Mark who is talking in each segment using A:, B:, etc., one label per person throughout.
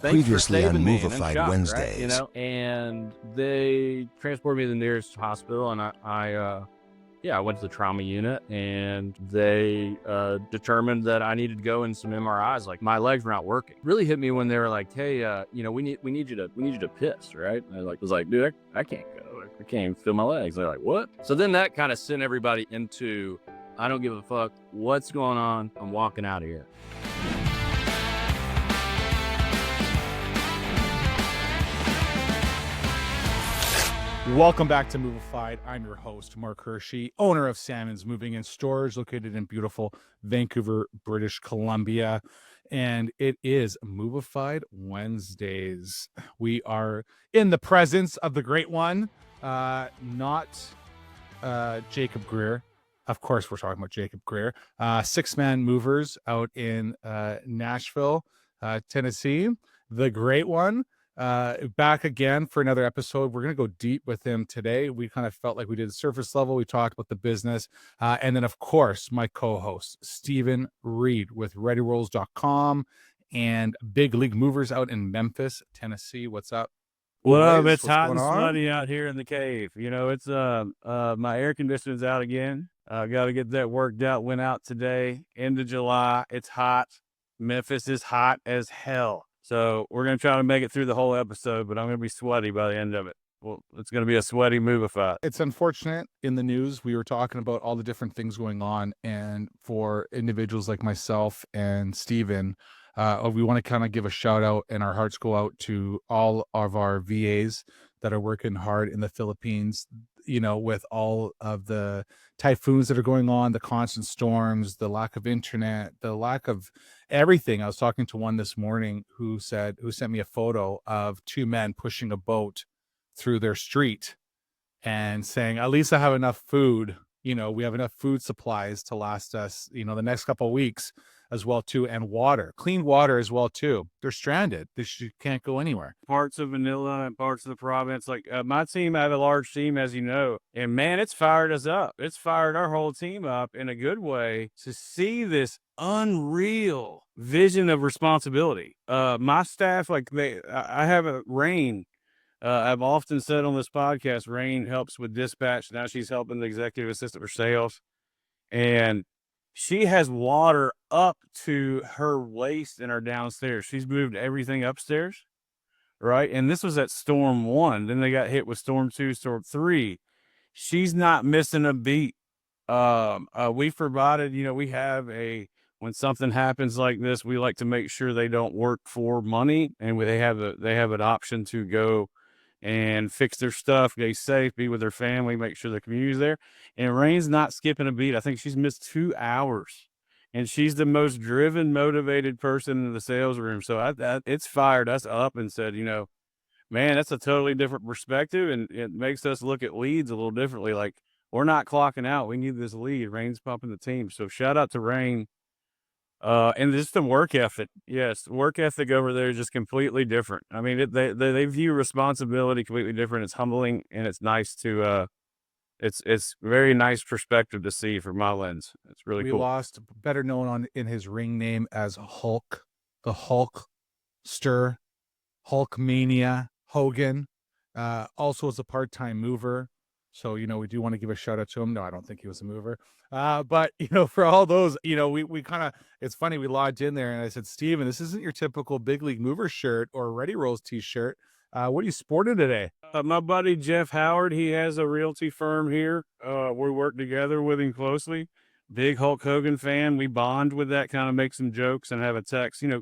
A: thanks for
B: Previously on
A: saving me. And I'm
B: Movified
A: shocked, right?
B: Wednesdays.
A: You know, and they transported me to the nearest hospital, and I went to the trauma unit, and they determined that I needed to go in some MRIs. Like, my legs were not working. Really hit me when they were like, "Hey, you know, we need you to piss, right?" And I was like, "Dude, I can't go. I can't even feel my legs." They're like, "What?" So then that kind of sent everybody into, I don't give a fuck what's going on. I'm walking out of here.
C: Welcome back to Movified. I'm your host, Mark Hirschi, owner of Salmon's Moving and Storage, located in beautiful Vancouver, British Columbia. And it is Movified Wednesdays. We are in the presence of the great one, not Jacob Greer. Of course, we're talking about Jacob Greer. Six-man movers out in Nashville, Tennessee. The great one. Back again for another episode. We're going to go deep with him today. We kind of felt like we did the surface level. We talked about the business. And then, of course, my co-host, Stephen Reed with ReadyRolls.com and Big League Movers out in Memphis, Tennessee. What's up?
A: Well, it's hot and sweaty out here in the cave. You know, it's my air conditioning's out again. Got to get that worked out. Went out today, end of July. It's hot. Memphis is hot as hell. So we're going to try to make it through the whole episode, but I'm going to be sweaty by the end of it. Well, it's going to be a sweaty Movified.
C: It's unfortunate in the news. We were talking about all the different things going on. And for individuals like myself and Steven, we want to kind of give a shout out, and our hearts go out to all of our VAs that are working hard in the Philippines, you know, with all of the typhoons that are going on, the constant storms, the lack of internet, the lack of everything. I was talking to one this morning who sent me a photo of two men pushing a boat through their street and saying, at least I have enough food. You know, we have enough food supplies to last us, you know, the next couple of weeks as well too, and water, clean water as well too. They're stranded. Can't go anywhere.
A: Parts of Manila and parts of the province, like my team, I have a large team, as you know, and man, it's fired us up. It's fired our whole team up in a good way to see this unreal vision of responsibility. My staff, like I have a Rain. I've often said on this podcast, Rain helps with dispatch. Now she's helping the executive assistant for sales, and she has water up to her waist in her downstairs. She's moved everything upstairs, right? And this was at storm 1. Then they got hit with storm 2, storm 3. She's not missing a beat. We provided, you know, we have when something happens like this, we like to make sure they don't work for money, and they have an option to go and fix their stuff, stay safe, be with their family, make sure the community's there. And Rain's not skipping a beat. I think she's missed 2 hours, and she's the most driven, motivated person in the sales room. So it's fired us up and said, you know, man, that's a totally different perspective, and it makes us look at leads a little differently. Like, we're not clocking out. We need this lead. Rain's pumping the team. So shout out to Rain. And just the work ethic. Yes, work ethic over there is just completely different. I mean, they view responsibility completely different. It's humbling, and it's nice to it's very nice perspective to see from my lens. It's really cool.
C: We lost, better known in his ring name as Hulk, the Hulkster, Hulkmania, Hogan. Also as a part-time mover. So, you know, we do want to give a shout out to him. No, I don't think he was a mover. But, you know, for all those, you know, we kind of, it's funny, we logged in there and I said, Steven, this isn't your typical Big League Mover shirt or Ready Rolls t-shirt. What are you sporting today?
A: My buddy, Jeff Howard, he has a realty firm here. We work together with him closely. Big Hulk Hogan fan. We bond with that, kind of make some jokes and have a text. You know,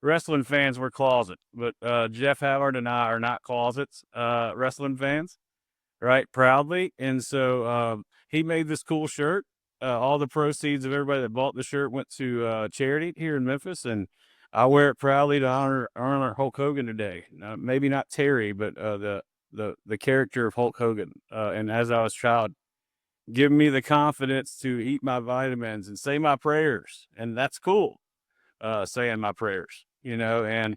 A: wrestling fans, we're closet, but Jeff Howard and I are not closets, wrestling fans. Right, proudly. And so he made this cool shirt. All the proceeds of everybody that bought the shirt went to charity here in Memphis, and I wear it proudly to honor Hulk Hogan today. Maybe not Terry, but the character of Hulk Hogan. And as I was a child, giving me the confidence to eat my vitamins and say my prayers, and that's cool. Saying my prayers, you know, and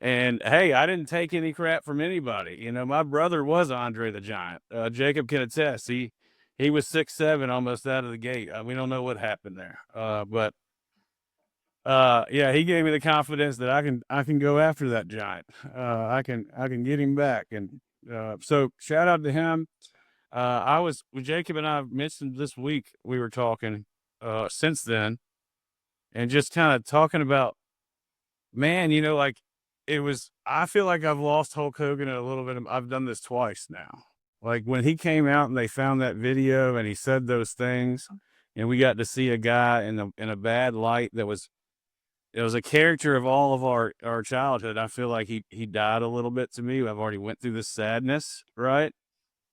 A: hey, I didn't take any crap from anybody. You know, my brother was Andre the Giant. Jacob can attest. He was 6'7", almost out of the gate. We don't know what happened there. But Yeah, he gave me the confidence that I can go after that giant. I can get him back. And so shout out to him. I was with Jacob and I mentioned this week we were talking since then and just kind of talking about, man, like it was, I feel like I've lost Hulk Hogan a little bit. I've done this twice now. Like when he came out and they found that video and he said those things and we got to see a guy in a bad light that was, it was a character of all of our childhood. I feel like he died a little bit to me. I've already went through this sadness, right?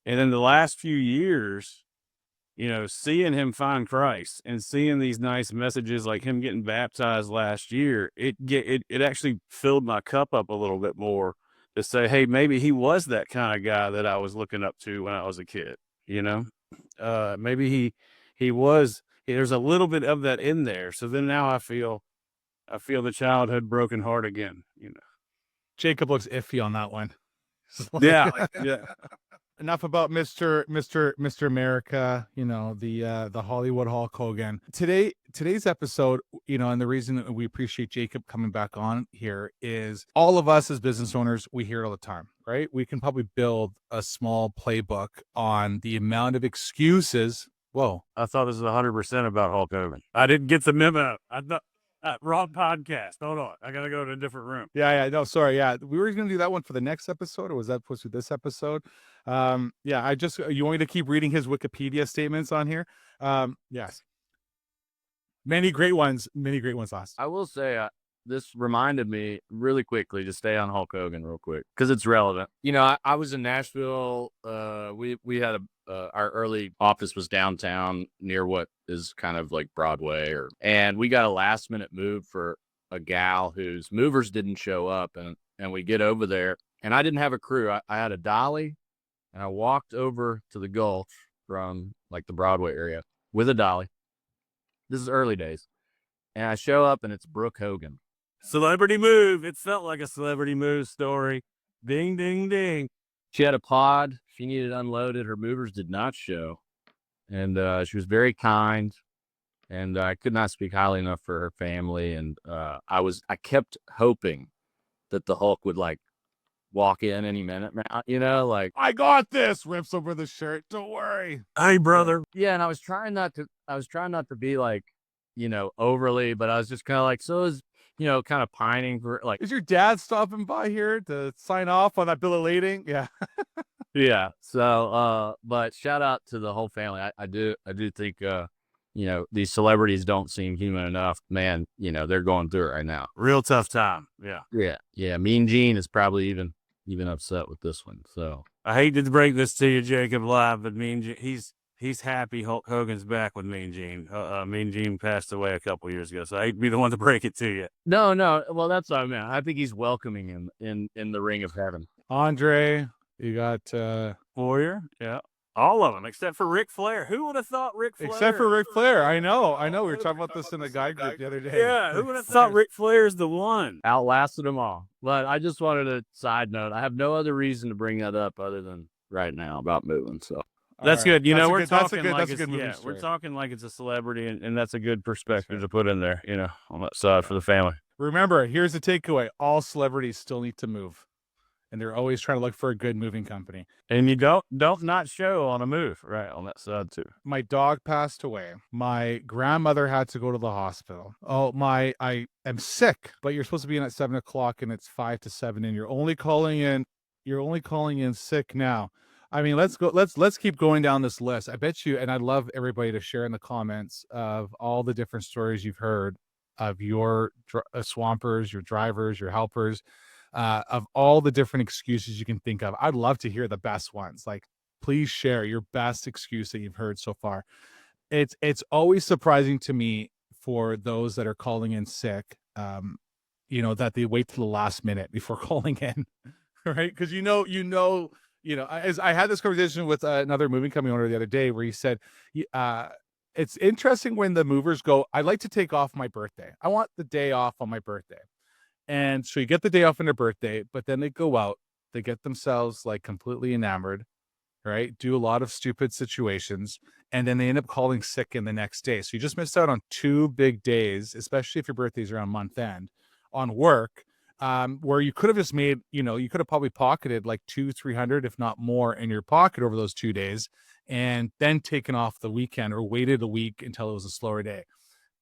A: And then the last few years, seeing him find Christ and seeing these nice messages like him getting baptized last year, it actually filled my cup up a little bit more to say, hey, maybe he was that kind of guy that I was looking up to when I was a kid. Maybe he was. There's a little bit of that in there. So then now I feel the childhood broken heart again.
C: Jacob looks iffy on that one.
A: Yeah, yeah.
C: Enough about Mr. America, the Hollywood Hulk Hogan. Today's episode, and the reason that we appreciate Jacob coming back on here is all of us as business owners, we hear it all the time, right? We can probably build a small playbook on the amount of excuses. Whoa.
A: I thought this was 100% about Hulk Hogan. I didn't get the memo. I thought wrong podcast. Hold on. I got to go to a different room.
C: Yeah. No, sorry. Yeah. We were going to do that one for the next episode, or was that supposed to be this episode? Yeah. You want me to keep reading his Wikipedia statements on here? Yes. Many great ones last.
B: I will say this reminded me really quickly to stay on Hulk Hogan real quick because it's relevant. I was in Nashville. We had our early office was downtown near what is kind of like Broadway, and we got a last minute move for a gal whose movers didn't show up, and we get over there, and I didn't have a crew. I had a dolly, and I walked over to the Gulch from like the Broadway area with a dolly. This is early days. And I show up and it's Brooke Hogan.
A: Celebrity move. It felt like a celebrity move story. Ding, ding, ding.
B: She had a pod. She needed unloaded. Her movers did not show. And she was very kind. And I could not speak highly enough for her family. And I kept hoping that the Hulk would like walk in any minute, man. Like,
C: I got this. Rips over the shirt. Don't worry.
A: Hey, brother.
B: Yeah, and I was trying not to be like, overly, but I was just kind of like, so is, kind of pining for like.
C: Is your dad stopping by here to sign off on that bill of lading? Yeah.
B: Yeah. So, but shout out to the whole family. I do think, these celebrities don't seem human enough, man. They're going through it right now.
A: Real tough time. Yeah.
B: Yeah. Yeah. Mean Gene is probably even upset with this one. So
A: I hate to break this to you, Jacob, live, but Mean Gene, he's happy Hulk Hogan's back with Mean Gene. Mean Gene passed away a couple years ago, so I hate to be the one to break it to you.
B: No. Well, that's what I meant. I think he's welcoming him in the ring of heaven.
C: Andre, you got
A: Warrior, yeah. All of them, except for Ric Flair. Who would have thought Ric Flair?
C: Except for Ric Flair. I know. We were talking about this in the guy group the other day.
A: Yeah, who would have thought Ric Flair's the one?
B: Outlasted them all. But I just wanted a side note. I have no other reason to bring that up other than right now about moving. So
A: that's good. We're talking like it's a celebrity, and that's a good perspective to put in there, on that side for the family.
C: Remember, here's the takeaway. All celebrities still need to move. And they're always trying to look for a good moving company.
A: And you don't not show on a move, right, on that side too.
C: My dog passed away. My grandmother had to go to the hospital. I am sick, but you're supposed to be in at 7:00 and it's 5 to 7 and you're only calling in sick now. I mean, let's keep going down this list. I bet you, and I'd love everybody to share in the comments of all the different stories you've heard of your swampers, your drivers, your helpers, of all the different excuses you can think of. I'd love to hear the best ones. Like, please share your best excuse that you've heard so far. It's always surprising to me for those that are calling in sick, that they wait till the last minute before calling in, right? Because as I had this conversation with another moving company owner the other day where he said, it's interesting when the movers go, I'd like to take off my birthday. I want the day off on my birthday. And so you get the day off on their birthday, but then they go out, they get themselves like completely enamored, right? Do a lot of stupid situations, and then they end up calling sick in the next day. So you just missed out on 2 big days, especially if your birthday's around month end, on work, where you could have just made, you could have probably pocketed like 200-300, if not more, in your pocket over those 2 days, and then taken off the weekend or waited a week until it was a slower day.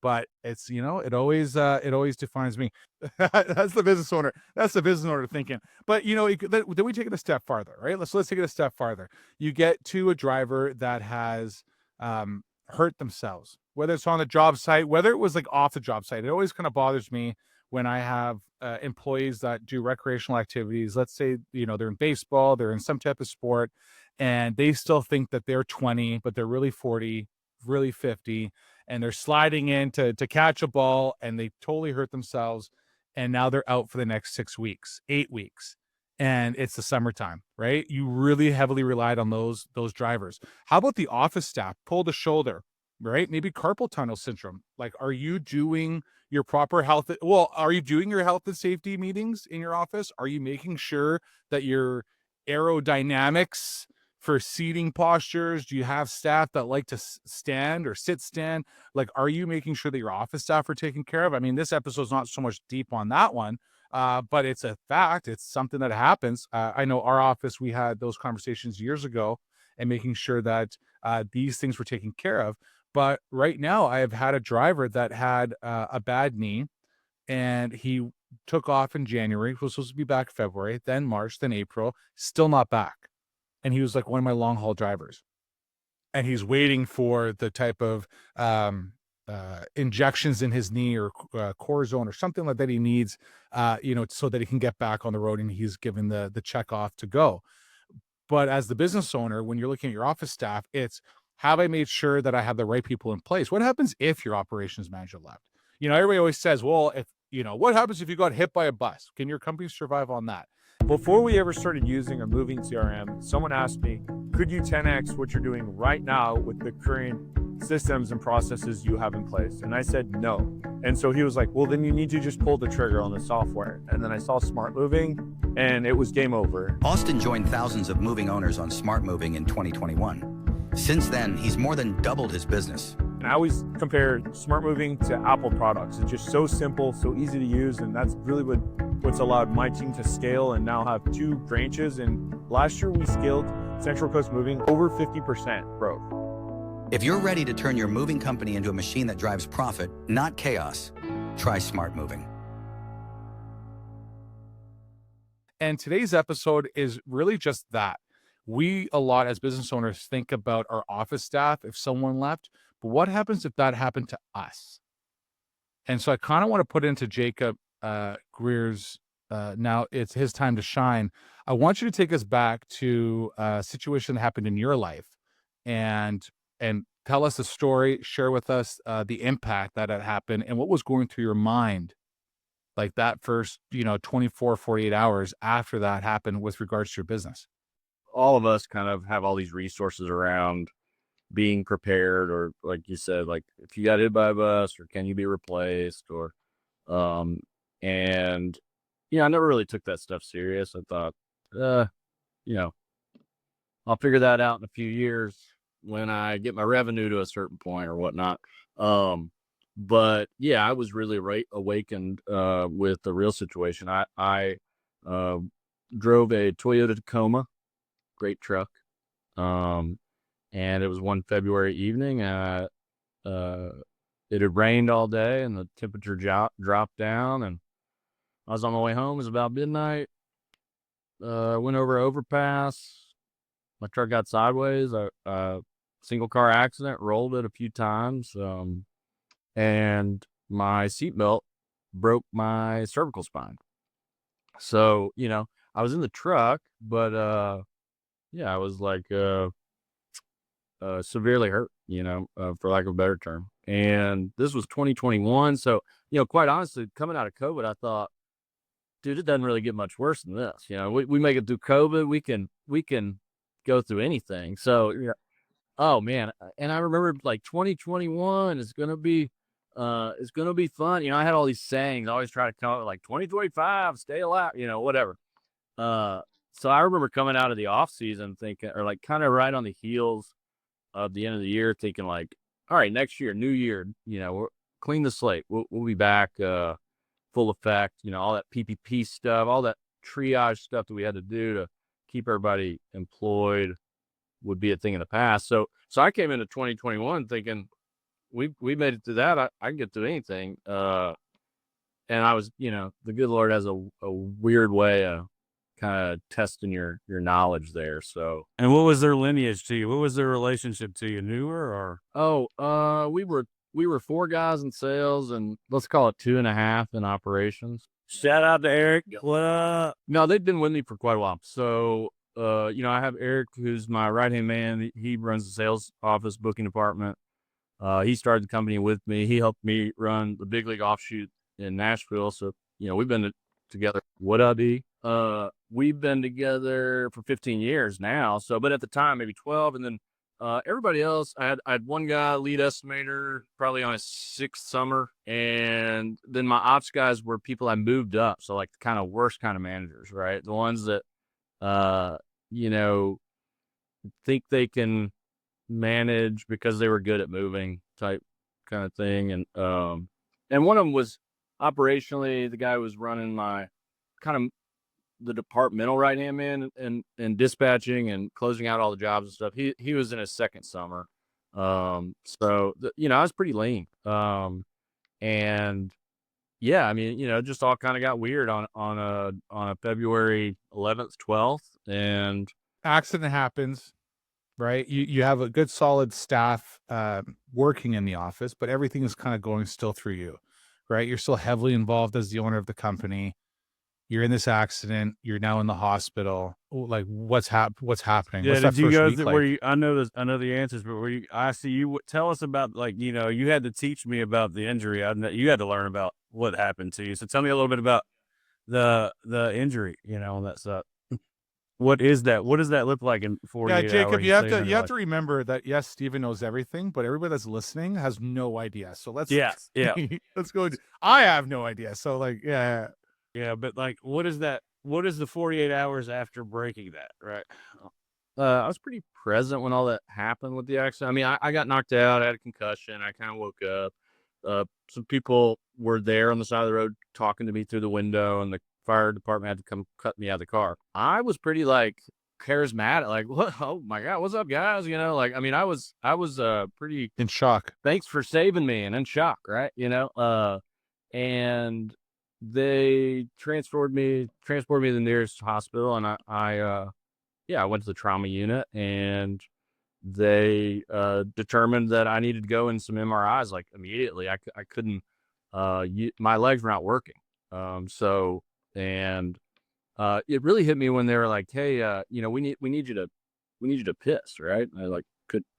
C: But it's, it always defines me. That's the business owner. That's the business owner thinking. But then we take it a step farther, right? Let's take it a step farther. You get to a driver that has hurt themselves, whether it's on the job site, whether it was like off the job site. It always kind of bothers me when I have employees that do recreational activities. Let's say they're in baseball, they're in some type of sport, and they still think that they're 20, but they're really 40, really 50, and they're sliding in to catch a ball, and they totally hurt themselves, and now they're out for the next 6 weeks, 8 weeks, and it's the summertime, right? You really heavily relied on those drivers. How about the office staff? Pull the shoulder, right? Maybe carpal tunnel syndrome. Like, are you doing your proper health? Well, are you doing your health and safety meetings in your office? Are you making sure that your aerodynamics for seating postures? Do you have staff that like to stand or stand? Like, are you making sure that your office staff are taken care of? I mean, this episode's not so much deep on that one, but it's a fact. It's something that happens. I know our office, we had those conversations years ago, and making sure that these things were taken care of. But right now, I have had a driver that had a bad knee, and he took off in January. He was supposed to be back February, then March, then April, still not back. And he was like one of my long haul drivers. And he's waiting for the type of injections in his knee or cortisone or something like that he needs, so that he can get back on the road, and he's given the check off to go. But as the business owner, when you're looking at your office staff, it's, have I made sure that I have the right people in place? What happens if your operations manager left? Everybody always says, well, if, what happens if you got hit by a bus? Can your company survive on that?
D: Before we ever started using a moving CRM, someone asked me, could you 10x what you're doing right now with the current systems and processes you have in place? And I said no. And so he was like, well, then you need to just pull the trigger on the software. And then I saw Smart Moving, and it was game over.
E: Austin joined thousands of moving owners on Smart Moving in 2021. Since then, he's more than doubled his business.
D: And I always compare Smart Moving to Apple products. It's just so simple, so easy to use, and that's really what's allowed my team to scale and now have 2 branches. And last year we scaled Central Coast Moving over 50% growth.
E: If you're ready to turn your moving company into a machine that drives profit, not chaos, try Smart Moving.
C: And today's episode is really just that. We, a lot as business owners, think about our office staff if someone left, but what happens if that happened to us? And so I kind of want to put into Jacob Greer's, now it's his time to shine. I want you to take us back to a situation that happened in your life, and tell us the story, share with us the impact that had happened and what was going through your mind, like that first, 24, 48 hours after that happened with regards to your business.
B: All of us kind of have all these resources around being prepared, or like you said, like if you got hit by a bus, or can you be replaced, or and I never really took that stuff serious. I thought, I'll figure that out in a few years when I get my revenue to a certain point or whatnot. But yeah, I was really awakened with the real situation. I drove a Toyota Tacoma, great truck. And it was one February evening. It had rained all day, and the temperature dropped down, and I was on my way home. It was about midnight. Went over an overpass. My truck got sideways. Single car accident, rolled it a few times. And my seatbelt broke my cervical spine. So, I was in the truck, but, I was like, severely hurt, for lack of a better term. And this was 2021. So, quite honestly, coming out of COVID, I thought, dude, it doesn't really get much worse than this. We make it through COVID. We can go through anything. So, yeah. Oh man. And I remember like 2021 is going to be, it's going to be fun. I had all these sayings. I always try to come up with like 2025, stay alive, whatever. So I remember coming out of the off season thinking, or like kind of right on the heels of the end of the year, thinking like, all right, next year, new year, we're clean the slate. We'll be back full effect. All that PPP stuff, all that triage stuff that we had to do to keep everybody employed would be a thing in the past. So I came into 2021 thinking we made it through that. I can get through anything. And I was, the good Lord has a weird way of kind of testing your knowledge there. So,
A: And what was their lineage to you? What was their relationship to you? Newer or?
B: we were 4 guys in sales and let's call it 2.5 in operations.
A: Shout out to Eric. What up?
B: No, they've been with me for quite a while. So, I have Eric, who's my right-hand man. He runs the sales office booking department. He started the company with me. He helped me run the big league offshoot in Nashville. So, we've been together. What up, E? We've been together for 15 years now. So, but at the time, maybe 12. And then everybody else, I had one guy, lead estimator, probably on his 6th summer. And then my ops guys were people I moved up. So like the kind of worst kind of managers, right? The ones that, think they can manage because they were good at moving type kind of thing. And one of them was operationally the guy who was running my kind of the departmental right hand man and dispatching and closing out all the jobs and stuff. He was in his 2nd summer. I was pretty lean. And yeah, I mean, just all kind of got weird on a February 11th, 12th, and
C: Accident happens, right? You have a good solid staff working in the office, but everything is kind of going still through you, right? You're still heavily involved as the owner of the company. You're in this accident. You're now in the hospital. Like, what's happening?
A: Yeah,
C: What's
A: did
C: that
A: you
C: first
A: go
C: week
A: through
C: like?
A: where you? I know the answers, but where you? I see you. Tell us about you had to teach me about the injury. You had to learn about what happened to you. So tell me a little bit about the injury. And that stuff. What is that? What does that look like in 48
C: Yeah,
A: hours?
C: Jacob, you have
A: saving
C: to
A: your life?
C: remember that yes, Steven knows everything, but everybody that's listening has no idea. So let's
A: Yeah.
C: let's go. I have no idea. So like, yeah.
A: Yeah, but like, what is that? What is the 48 hours after breaking that? Right.
B: I was pretty present when all that happened with the accident. I mean, I got knocked out. I had a concussion. I kind of woke up. Some people were there on the side of the road talking to me through the window, and the fire department had to come cut me out of the car. I was pretty like charismatic, like, what? Oh my God, what's up, guys? I mean, I was pretty
C: In shock.
B: thanks for saving me and in shock, right? And they transported me to the nearest hospital, and I went to the trauma unit, and they determined that I needed to go in some MRIs like immediately. I couldn't, my legs were not working. And it really hit me when they were like, hey, we need you to piss, right? And I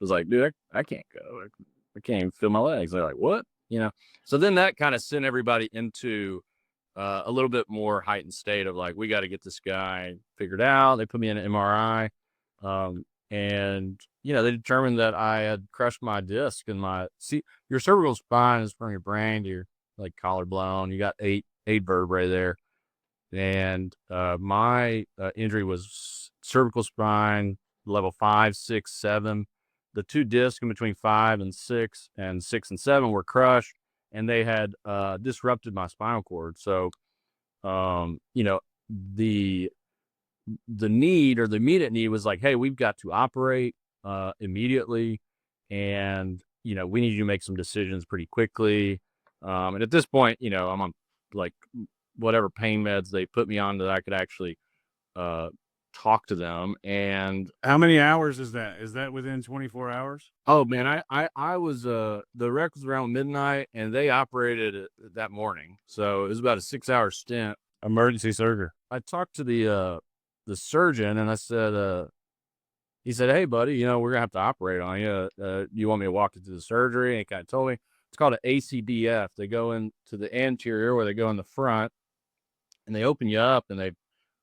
B: was like, dude, I can't go. I can't even feel my legs. They're like, what? So then that kind of sent everybody into a little bit more heightened state of like, we got to get this guy figured out. They put me in an MRI. And they determined that I had crushed my disc in your cervical spine is from your brain to your like collarbone. You got eight vertebrae there. And my injury was cervical spine, level 5, 6, 7. The 2 discs in between 5 and 6 and 6 and 7 were crushed, and they had disrupted my spinal cord. So, the need or the immediate need was like, hey, we've got to operate immediately, and we need you to make some decisions pretty quickly. And at this point, I'm on like whatever pain meds they put me on that I could actually talk to them. And
A: How many hours is that? Is that within 24 hours?
B: oh man, I was the wreck was around midnight, and they operated it that morning, so it was about a 6-hour stint.
A: Emergency surgery.
B: I talked to the surgeon, and I said, he said, hey buddy, we're gonna have to operate on you. You want me to walk you through the surgery? And he kind of told me it's called an ACDF. They go into the anterior where they go in the front, and they open you up, and they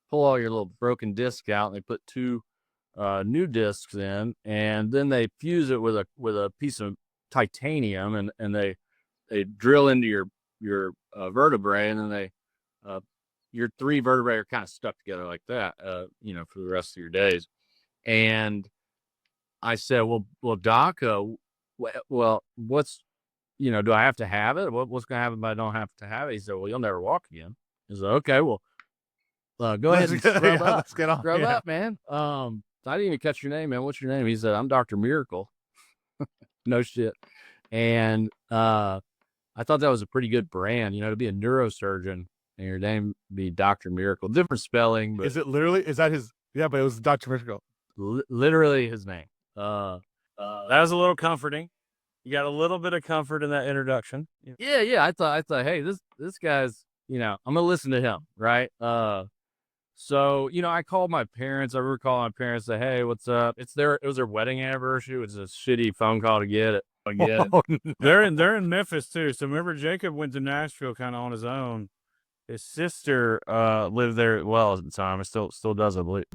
B: pull all your little broken discs out, and they put 2 new discs in, and then they fuse it with a piece of titanium, and they drill into your vertebrae, and then they your 3 vertebrae are kind of stuck together like that, for the rest of your days. And I said, well, doc, well, what's, do I have to have it? What's going to happen if I don't have to have it? He said, well, you'll never walk again. I said, okay, well, go ahead and scrub up.
C: Let's get on.
B: Scrub up, man. I didn't even catch your name, man. What's your name? He said, I'm Dr. Miracle. No shit. And I thought that was a pretty good brand, to be a neurosurgeon and your name be Dr. Miracle. Different spelling, but
C: Is it literally? Is that his? Yeah, but it was Dr. Miracle.
B: literally his name.
A: That was a little comforting. You got a little bit of comfort in that introduction.
B: Yeah. I thought, hey, this guy's, I'm gonna listen to him, right? So, I called my parents. I remember calling my parents, say, hey, what's up? It was their wedding anniversary. It was a shitty phone call to get it.
A: They're in Memphis too. So remember, Jacob went to Nashville kind of on his own. His sister lived there at the time. It still does, I believe.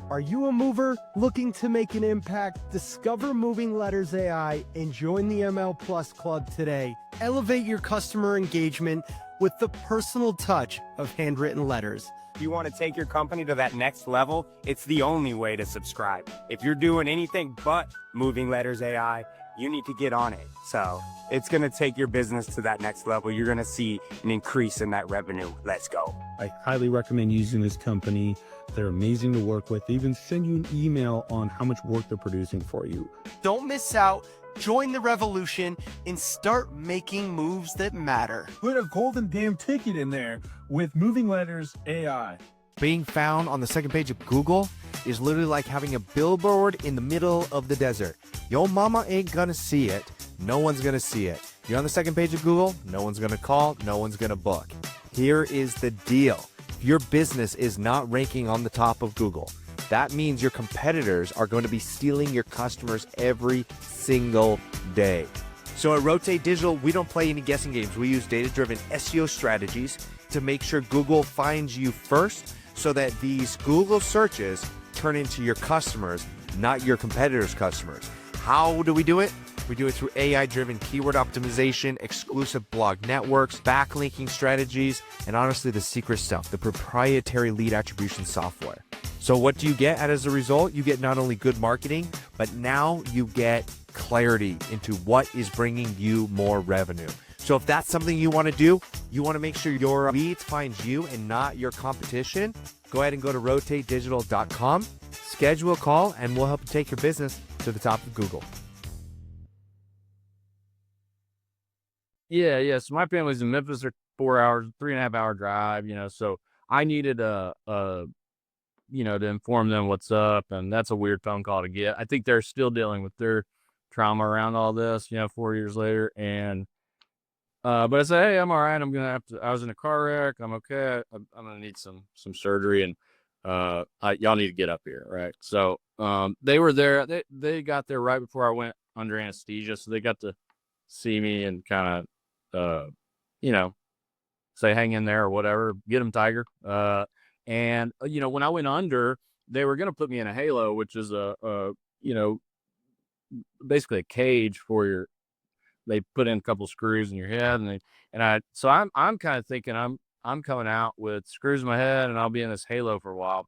F: Are you a mover looking to make an impact? Discover Moving Letters AI and join the ML Plus Club today. Elevate your customer engagement with the personal touch of handwritten letters.
G: If you want to take your company to that next level, it's the only way to subscribe. If you're doing anything but Moving Letters AI, you need to get on it. So it's going to take your business to that next level. You're going to see an increase in that revenue. Let's go.
H: I highly recommend using this company. They're amazing to work with. They even send you an email on how much work they're producing for you.
F: Don't miss out. Join the revolution and start making moves that matter.
H: Put a golden damn ticket in there with Moving Letters AI.
I: Being found on the second page of Google is literally like having a billboard in the middle of the desert. Your mama ain't gonna see it. No one's gonna see it. You're on the second page of Google. No one's gonna call. No one's gonna book. Here is the deal. Your business is not ranking on the top of Google. That means your competitors are going to be stealing your customers every single day. So at Rotate Digital, we don't play any guessing games. We use data-driven SEO strategies to make sure Google finds you first so that these Google searches turn into your customers, not your competitors' customers. How do we do it? We do it through AI-driven keyword optimization, exclusive blog networks, backlinking strategies, and honestly, the secret stuff, the proprietary lead attribution software. So what do you get as a result? You get not only good marketing, but now you get clarity into what is bringing you more revenue. So if that's something you want to do, you want to make sure your leads find you and not your competition, go ahead and go to rotatedigital.com, schedule a call, and we'll help you take your business to the top of Google.
B: Yeah. So my family's in Memphis. They're 4 hours, 3.5 hour drive, so I needed to inform them what's up. And that's a weird phone call to get. I think they're still dealing with their trauma around all this, 4 years later. And, but I said, hey, I'm all right. I was in a car wreck. I'm okay. I'm going to need some surgery and, y'all need to get up here. Right. So, they were there. They got there right before I went under anesthesia. So they got to see me and kind of, say, hang in there or whatever, get them, Tiger. And, when I went under, they were going to put me in a halo, which is basically a cage for they put in a couple screws in your head. So I'm kind of thinking I'm coming out with screws in my head and I'll be in this halo for a while,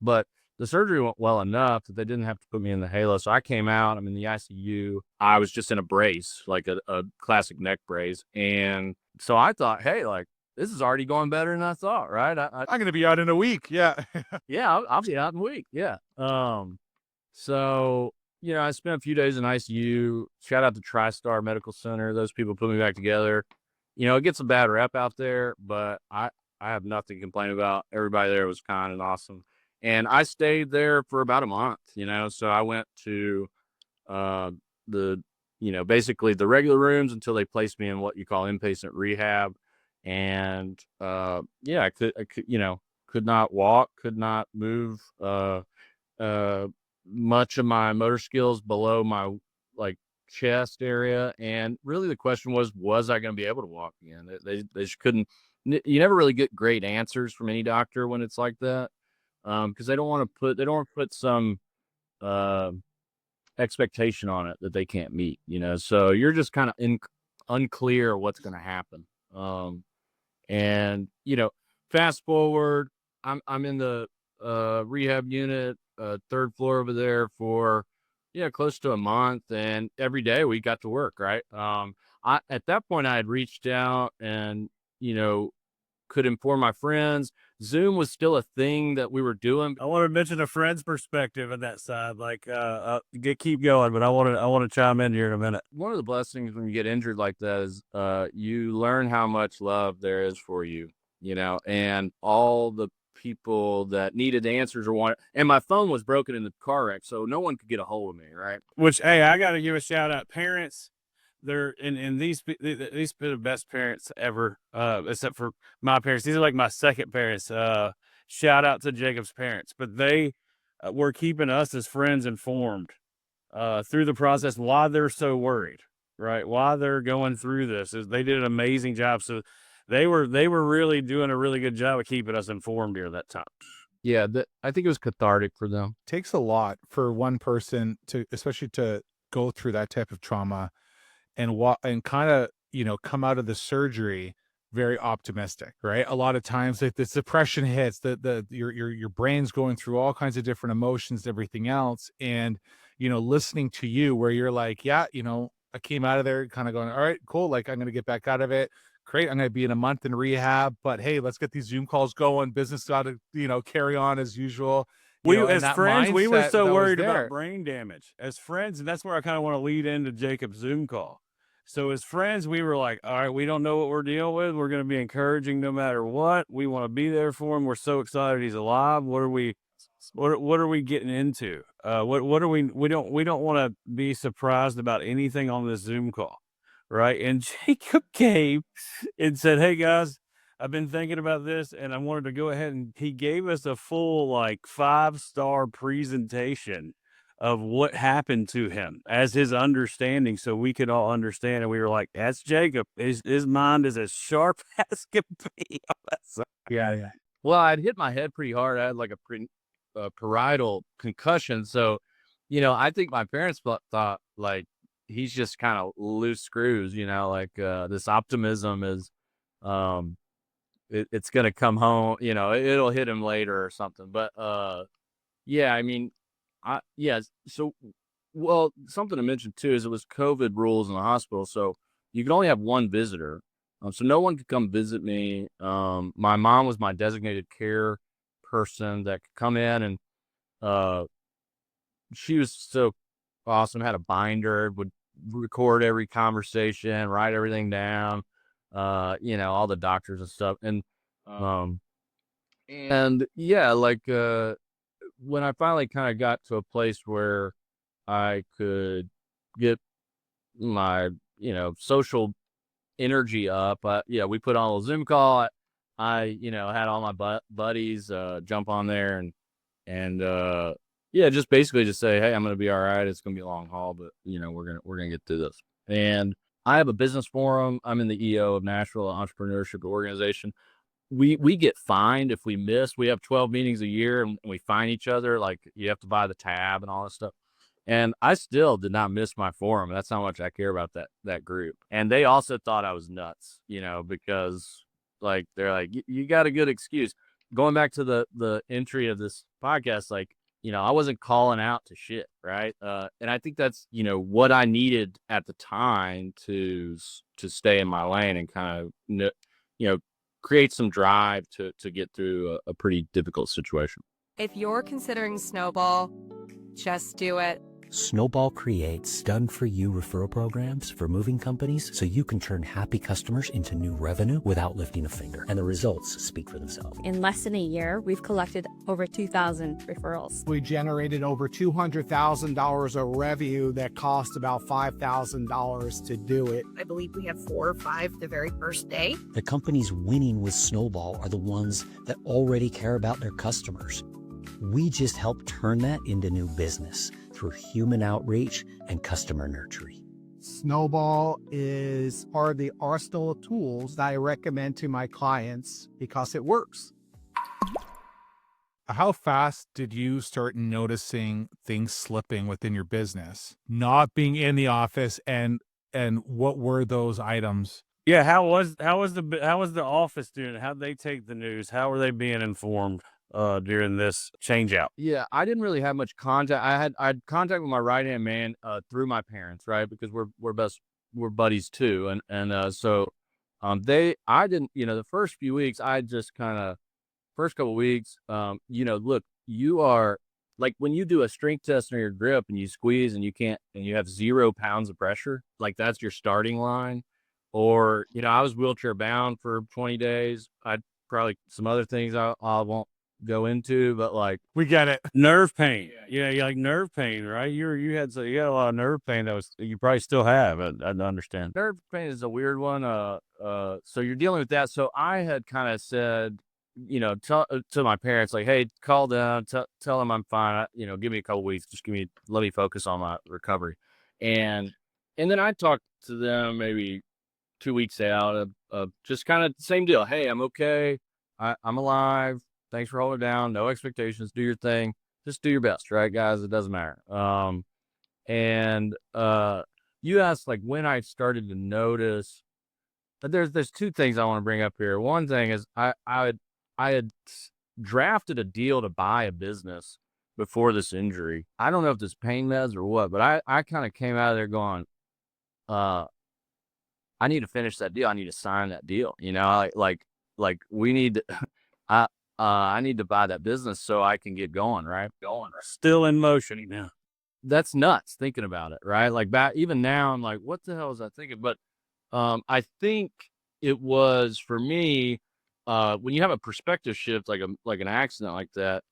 B: but the surgery went well enough that they didn't have to put me in the halo. So I came out, I'm in the ICU. I was just in a brace, like a classic neck brace. And so I thought, hey, like, this is already going better than I thought, right?
C: I'm going to be out in a week. Yeah.
B: Yeah, I'll be out in a week. Yeah. So, I spent a few days in ICU. Shout out to TriStar Medical Center. Those people put me back together. It gets a bad rep out there, but I have nothing to complain about. Everybody there was kind and awesome. And I stayed there for about a month, so I went to basically the regular rooms until they placed me in what you call inpatient rehab. And I could not walk, could not move much of my motor skills below my chest area. And really the question was I going to be able to walk again? They just couldn't. You never really get great answers from any doctor when it's like that, because they don't want to put some expectation on it that they can't meet. So you're just kind of unclear what's going to happen. And fast forward, I'm in the rehab unit, third floor over there for close to a month, and every day we got to work, right? At that point I had reached out and could inform my friends. Zoom was still a thing that we were doing.
A: I want to mention a friend's perspective on that side. Like, keep going, but I want to chime in here in a minute.
B: One of the blessings when you get injured like that is you learn how much love there is for you, and all the people that needed answers or wanted. And my phone was broken in the car wreck, so no one could get a hold of me, right?
A: Which, hey, I got to give a shout out, parents. They're these are the best parents ever, except for my parents. These are like my second parents. Shout out to Jacob's parents, but they were keeping us as friends informed through the process. Why they're so worried, right? Why they're going through this is they did an amazing job. So they were really doing a really good job of keeping us informed during that time.
B: Yeah, I think it was cathartic for them.
C: Takes a lot for one person to, especially to go through that type of trauma and kind of, come out of the surgery very optimistic, right? A lot of times if the depression hits, your brain's going through all kinds of different emotions, everything else. And, listening to you where you're like, yeah, I came out of there kind of going, all right, cool. Like I'm going to get back out of it. Great. I'm going to be in a month in rehab, but hey, let's get these Zoom calls going. Business got to, carry on as usual.
A: As friends, we were so worried
C: there.
A: about brain damage as friends. And that's where I kind of want to lead into Jacob's Zoom call. So as friends, we were like, all right, we don't know what we're dealing with. We're going to be encouraging no matter what. We want to be there for him. We're so excited he's alive. What are we getting into? What are we don't want to be surprised about anything on this Zoom call. Right. And Jacob came and said, hey guys, I've been thinking about this and I wanted to go ahead, and he gave us a full 5-star presentation of what happened to him as his understanding, so we could all understand. And we were like, that's Jacob. His mind is as sharp as can be.
C: Yeah.
B: Well, I'd hit my head pretty hard. I had like a parietal concussion. So, I think my parents thought like he's just kind of loose screws, this optimism is, it's going to come home, it'll hit him later or something. But, yeah, I mean, so, well, something to mention too is it was COVID rules in the hospital. So you could only have one visitor. So no one could come visit me. My mom was my designated care person that could come in, and, she was so awesome, had a binder, would record every conversation, write everything down, all the doctors and stuff. And yeah, when I finally kind of got to a place where I could get my, social energy up, we put on a Zoom call. I had all my buddies jump on there and just basically just say, hey, I'm going to be all right. It's going to be a long haul, but we're going to get through this. And I have a business forum. I'm in the EO of Nashville Entrepreneurship Organization. We get fined if we miss. We have 12 meetings a year and we fine each other. Like you have to buy the tab and all this stuff. And I still did not miss my forum. That's how much I care about that group. And they also thought I was nuts, because they're like, you got a good excuse. Going back to the entry of this podcast, I wasn't calling out to shit. Right. And I think that's, what I needed at the time to stay in my lane and kind of, create some drive to get through a pretty difficult situation.
J: If you're considering Snowball, just do it.
K: Snowball creates done-for-you referral programs for moving companies so you can turn happy customers into new revenue without lifting a finger. And the results speak for themselves.
L: In less than a year, we've collected over 2,000 referrals.
F: We generated over $200,000 of revenue that cost about $5,000 to do it.
M: I believe we had 4 or 5 the very first day.
K: The companies winning with Snowball are the ones that already care about their customers. We just help turn that into new business through human outreach and customer nurturing.
F: Snowball is part of the arsenal of tools that I recommend to my clients because it works.
C: How fast did you start noticing things slipping within your business, not being in the office, and what were those items?
A: Yeah, how was the office doing? How'd they take the news? How were they being informed during this change out?
B: Yeah, I didn't really have much contact. I had contact with my right hand man through my parents, right? Because we're buddies too, and so I didn't, the first few weeks I just kind of first couple weeks, look, you are like when you do a strength test on your grip and you squeeze and you can't and you have 0 pounds of pressure, like that's your starting line. Or, I was wheelchair bound for 20 days. I'd probably some other things I won't go into, but like
C: We get it.
A: Nerve pain. Yeah, you like nerve pain, right? You had a lot of nerve pain that was you probably still have. I understand.
B: nerve pain is a weird one. So you're dealing with that. So I had kind of said, to my parents, like, hey, call them, tell them I'm fine. Give me a couple weeks. Just let me focus on my recovery. And then I talked to them maybe 2 weeks out of just kind of same deal. Hey, I'm okay. I'm alive. Thanks for holding it down. No expectations. Do your thing. Just do your best, right, guys? It doesn't matter. And you asked like when I started to notice. But there's two things I want to bring up here. One thing is I had drafted a deal to buy a business before this injury. I don't know if this pain meds or what, but I kind of came out of there going, I need to finish that deal. I need to sign that deal. Like we need to, I need to buy that business so I can get going, right?
A: Still in motion now.
B: That's nuts thinking about it, right? Like back even now, I'm like, what the hell was I thinking? But I think it was for me, when you have a perspective shift, like an accident like that,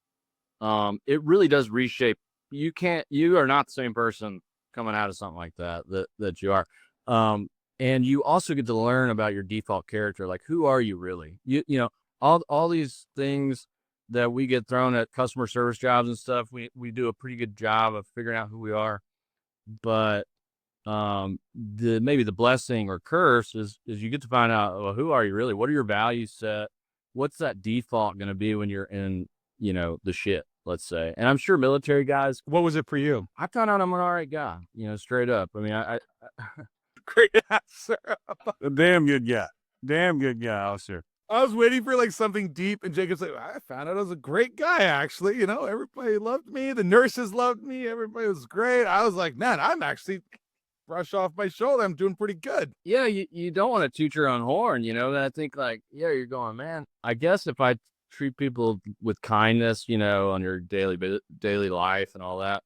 B: it really does reshape. You are not the same person coming out of something like that you are. And you also get to learn about your default character. Like, who are you really? All these things that we get thrown at customer service jobs and stuff, we do a pretty good job of figuring out who we are. But maybe the blessing or curse is you get to find out, well, who are you really? What are your values set? What's that default going to be when you're in, the shit, let's say. And I'm sure military guys.
C: What was it for you?
B: I found out I'm an all right guy, straight up. I mean, I
C: Great answer.
A: A damn good guy. Damn good guy, officer.
C: I was waiting for like something deep, and Jacob's like, I found out I was a great guy, actually. Everybody loved me. The nurses loved me. Everybody was great. I was like, man, I'm actually brush off my shoulder. I'm doing pretty good.
B: Yeah, you don't want to toot your own horn, and I think like, yeah, you're going, man, I guess if I treat people with kindness, on your daily life and all that,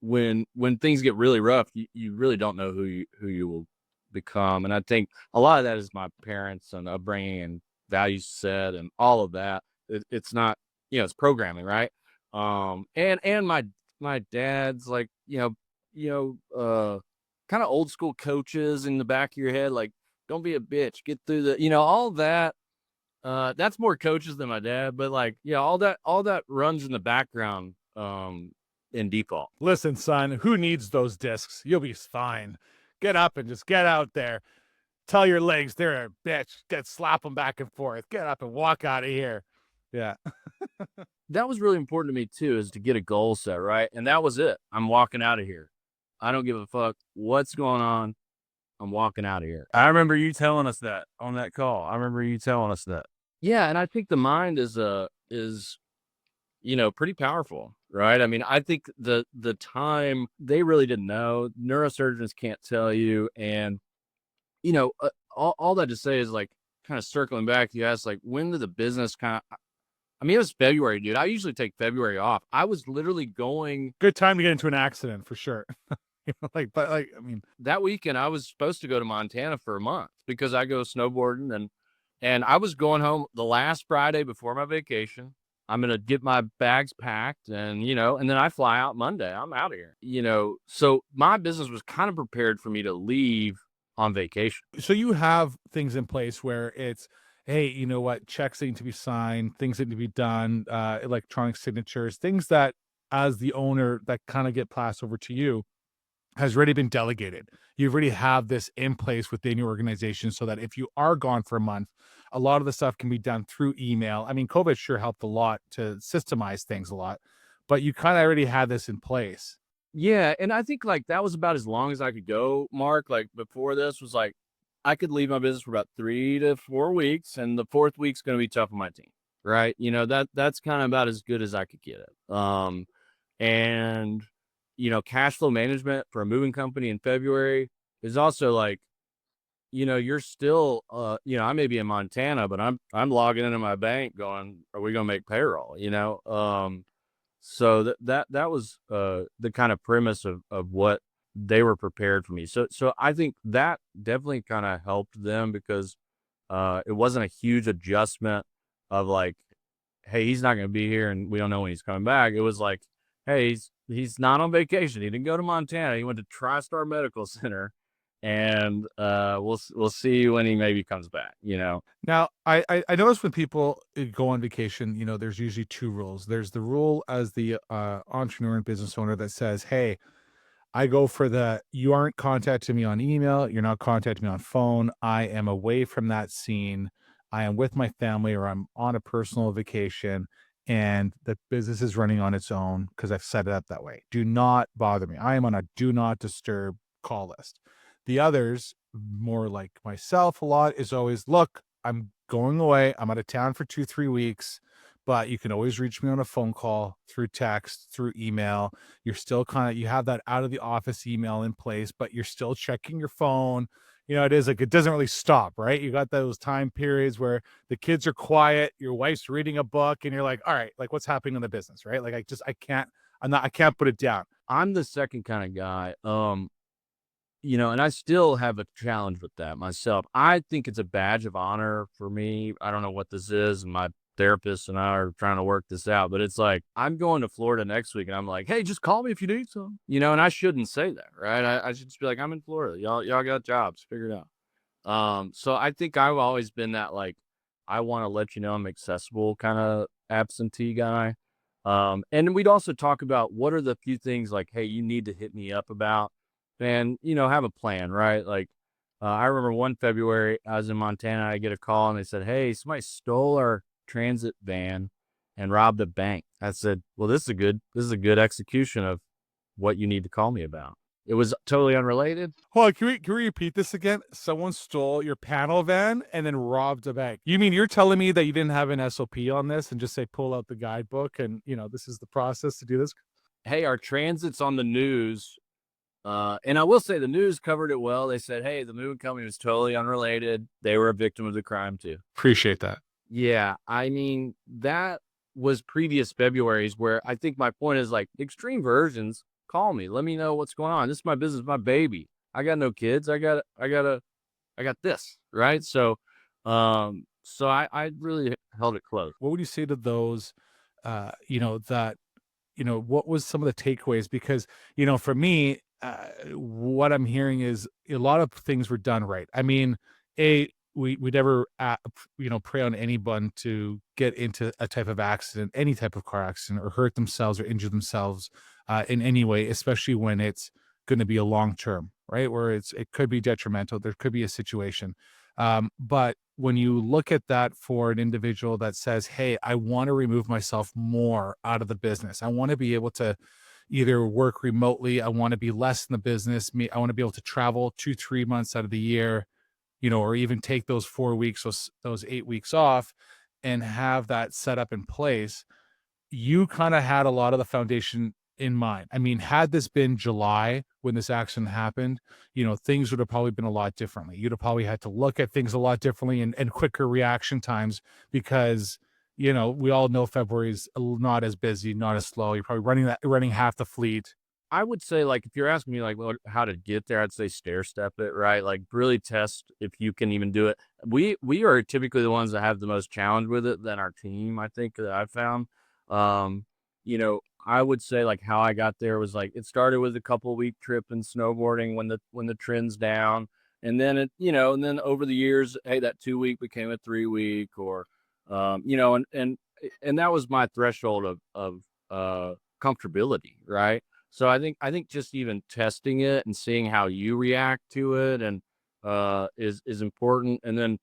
B: when things get really rough, you really don't know who you will become. And I think a lot of that is my parents and upbringing and values set and all of that. It's not, it's programming, right? And my dad's like, kind of old school coaches in the back of your head, like, don't be a bitch, get through all that. That's more coaches than my dad, but like, yeah, all that runs in the background, in default.
C: Listen, son, who needs those discs? You'll be fine. Get up and just get out there. Tell your legs they're a bitch. Slap them back and forth. Get up and walk out of here. Yeah.
B: That was really important to me too, is to get a goal set, right? And that was it. I'm walking out of here. I don't give a fuck what's going on. I'm walking out of here.
A: I remember you telling us that on that call. I remember you telling us that.
B: Yeah, and I think the mind is pretty powerful, right? I mean, I think the time they really didn't know. Neurosurgeons can't tell you, and all that to say is like kind of circling back. You asked like, when did the business kind of? I mean, it was February, dude. I usually take February off. I was literally going.
C: Good time to get into an accident for sure.
B: That weekend I was supposed to go to Montana for a month because I go snowboarding and I was going home the last Friday before my vacation. I'm going to get my bags packed and then I fly out Monday. I'm out of here, so my business was kind of prepared for me to leave on vacation.
C: So you have things in place where it's, hey, you know what? Checks need to be signed, things need to be done, electronic signatures, things that as the owner that kind of get passed over to you has already been delegated. You already have this in place within your organization so that if you are gone for a month, a lot of the stuff can be done through email. I mean, COVID sure helped a lot to systemize things a lot, but you kind of already had this in place.
B: Yeah. And I think like that was about as long as I could go, Mark. Like before this was like, I could leave my business for about 3 to 4 weeks, and the 4th week's going to be tough on my team, right? That's kind of about as good as I could get it. And cash flow management for a moving company in February is also like, you're still, I may be in Montana, but I'm logging into my bank going, are we going to make payroll? So that was the kind of premise of what they were prepared for me. So I think that definitely kind of helped them because it wasn't a huge adjustment of like, hey, he's not going to be here and we don't know when he's coming back. It was like, hey, he's not on vacation. He didn't go to Montana. He went to TriStar Medical Center, and we'll see when he maybe comes back.
C: Now, I notice when people go on vacation, there's usually two rules. There's the rule as the entrepreneur and business owner that says, hey, I go for you aren't contacting me on email. You're not contacting me on phone. I am away from that scene. I am with my family or I'm on a personal vacation and the business is running on its own because I've set it up that way. Do not bother me. I am on a do not disturb call list. The others, more like myself a lot, is always, look, I'm going away. I'm out of town for 2-3 weeks, but you can always reach me on a phone call, through text, through email. You're still you have that out of the office email in place, but you're still checking your phone. It is like, it doesn't really stop, right? You got those time periods where the kids are quiet, your wife's reading a book and you're like, all right, like what's happening in the business, right? Like I can't put it down.
B: I'm the second kind of guy. And I still have a challenge with that myself. I think it's a badge of honor for me. I don't know what this is, and my therapist and I are trying to work this out, but it's like, I'm going to Florida next week and I'm like, hey, just call me if you need some, and I shouldn't say that, right? I should just be like, I'm in Florida. Y'all got jobs, figure it out. So I think I've always been that, like, I want to let you know I'm accessible kind of absentee guy. And we'd also talk about what are the few things like, hey, you need to hit me up about, and, have a plan, right? Like, I remember one February I was in Montana, I get a call and they said, hey, somebody stole our transit van and robbed a bank. I said, well, this is a good execution of what you need to call me about. It was totally unrelated.
C: Hold on, can we repeat this again? Someone stole your panel van and then robbed a bank. You mean you're telling me that you didn't have an SOP on this and just say, pull out the guidebook and, this is the process to do this?
B: Hey, our transit's on the news. And I will say the news covered it well. They said, hey, the moving company was totally unrelated. They were a victim of the crime too.
C: Appreciate that.
B: Yeah, I mean, that was previous Februaries where I think my point is like extreme versions. Call me. Let me know what's going on. This is my business, my baby. I got no kids. I got this, right? So I really held it close.
C: What would you say to those, what was some of the takeaways? Because, for me, what I'm hearing is a lot of things were done right. I mean, we never, prey on anyone to get into a type of accident, any type of car accident, or hurt themselves or injure themselves in any way, especially when it's going to be a long term, right? Where it could be detrimental. There could be a situation. But when you look at that for an individual that says, hey, I want to remove myself more out of the business. I want to be able to either work remotely. I want to be less in the business. I want to be able to travel 2-3 months out of the year, or even take those 4 weeks, those 8 weeks off and have that set up in place. You kind of had a lot of the foundation in mind. I mean, had this been July when this accident happened, things would have probably been a lot differently. You'd have probably had to look at things a lot differently and quicker reaction times because, we all know February's not as busy, not as slow. You're probably running half the fleet.
B: I would say, like, if you're asking me, like, how to get there, I'd say stair step it, right? Like, really test if you can even do it. We are typically the ones that have the most challenge with it than our team, I think, that I've found. I would say, like, how I got there was, like, it started with a couple-week trip in snowboarding when the trend's down. And then, and then over the years, hey, that 2-week became a 3-week or, and that was my threshold of comfortability, right? So I think just even testing it and seeing how you react to it and is important. And then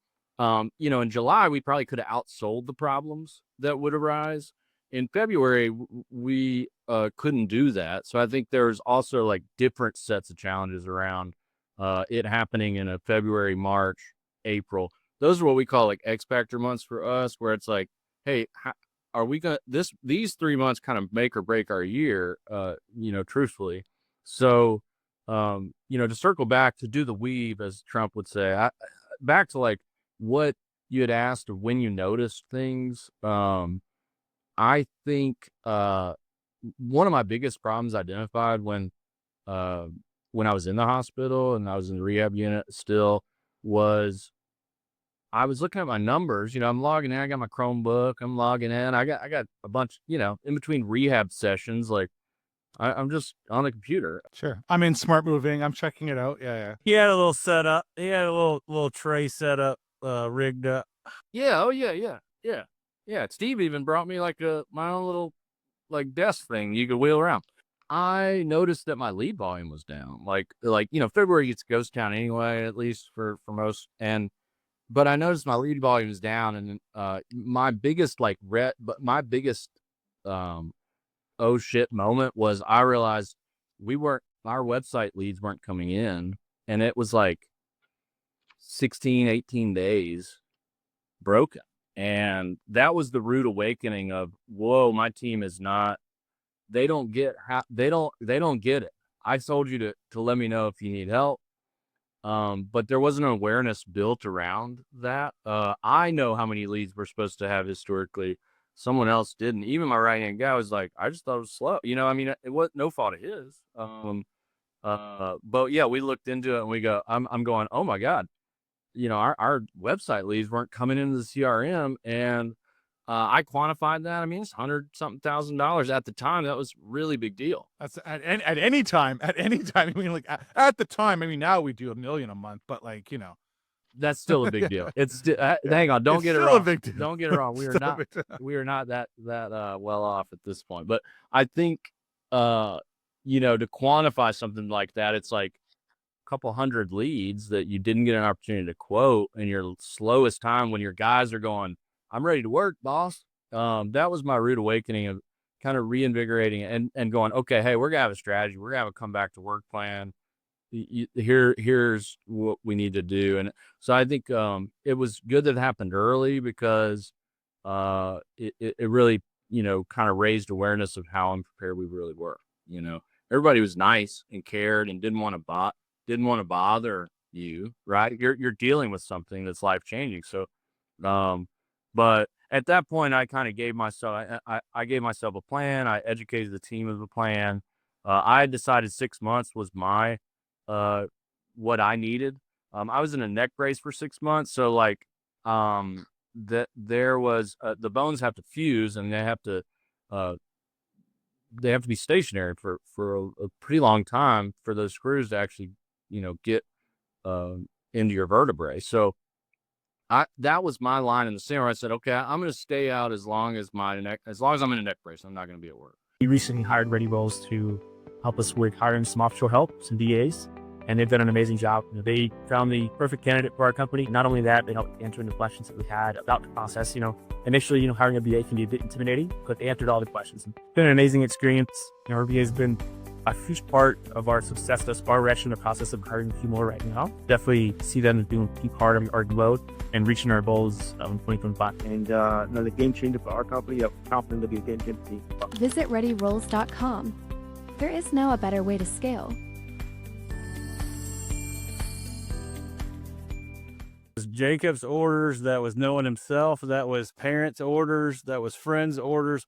B: in July we probably could have outsold the problems that would arise. In February we couldn't do that. So I think there's also like different sets of challenges around it happening in a February, March, April. Those are what we call like X factor months for us, where it's like, hey, are we gonna these 3 months kind of make or break our year, truthfully. So, to circle back to do the weave, as Trump would say, back to like what you had asked of when you noticed things. I think one of my biggest problems identified when I was in the hospital and I was in the rehab unit still was I was looking at my numbers. I'm logging in. I got my Chromebook. I'm logging in. I got a bunch, in between rehab sessions. Like I'm just on the computer.
C: Sure. I'm in Smart Moving. I'm checking it out. Yeah, yeah.
A: He had a little setup. He had a little tray set up, rigged up.
B: Yeah. Oh yeah. Yeah. Yeah. Yeah. Steve even brought me like my own little like desk thing you could wheel around. I noticed that my lead volume was down. Like February gets ghost town anyway, at least for most. But I noticed my lead volume is down, and my biggest my biggest oh shit moment was I realized our website leads weren't coming in, and it was like 16, 18 days broken. And that was the rude awakening of, whoa, my team is not, they don't get it. I told you to let me know if you need help. But there wasn't an awareness built around that. I know how many leads we're supposed to have historically. Someone else didn't. Even my right-hand guy was like, I just thought it was slow. It was no fault of his. But yeah, we looked into it and we go, I'm going, oh my God, our website leads weren't coming into the CRM. And I quantified that. I mean, it's $100-something thousand at the time. That was really big deal.
C: That's at any time. At any time. I mean, like at the time. I mean, now we do $1 million a month, but like
B: that's still a big deal. It's hang on, don't get it wrong. Don't get it wrong. We are not that well off at this point. But I think to quantify something like that, it's like a couple hundred leads that you didn't get an opportunity to quote in your slowest time when your guys are going, I'm ready to work, boss. That was my rude awakening of kind of reinvigorating and going, okay, hey, we're gonna have a strategy. We're gonna have a come back to work plan. Here's what we need to do. And so I think it was good that it happened early because it really, kind of raised awareness of how unprepared we really were. Everybody was nice and cared and didn't want to bother you, right? You're dealing with something that's life changing. So, but at that point, I kind of gave myself, I gave myself a plan. I educated the team of the plan. I had decided 6 months was what I needed. I was in a neck brace for 6 months. So like, that there was, the bones have to fuse and they have to be stationary for a pretty long time for those screws to actually, get, into your vertebrae. So that was my line in the sand where I said, okay, I'm going to stay out as long as I'm in a neck brace. I'm not going to be at work.
N: We recently hired Ready Rolls to help us with hiring some offshore help, some DAs, and they've done an amazing job. They found the perfect candidate for our company. Not only that, they helped answer the questions that we had about the process. Initially, hiring a BA can be a bit intimidating, but they answered all the questions. It's been an amazing experience. Our BA has been a huge part of our success thus far. We're actually in the process of hiring a few more right now. Definitely see them as doing keep hard on our load and reaching our goals in 2025. And another game changer for our company. I'm confident to be a game changer.
L: Visit ReadyRolls.com. There is now a better way to scale.
A: Was Jacob's orders, that was knowing himself, that was parents' orders, that was friends' orders.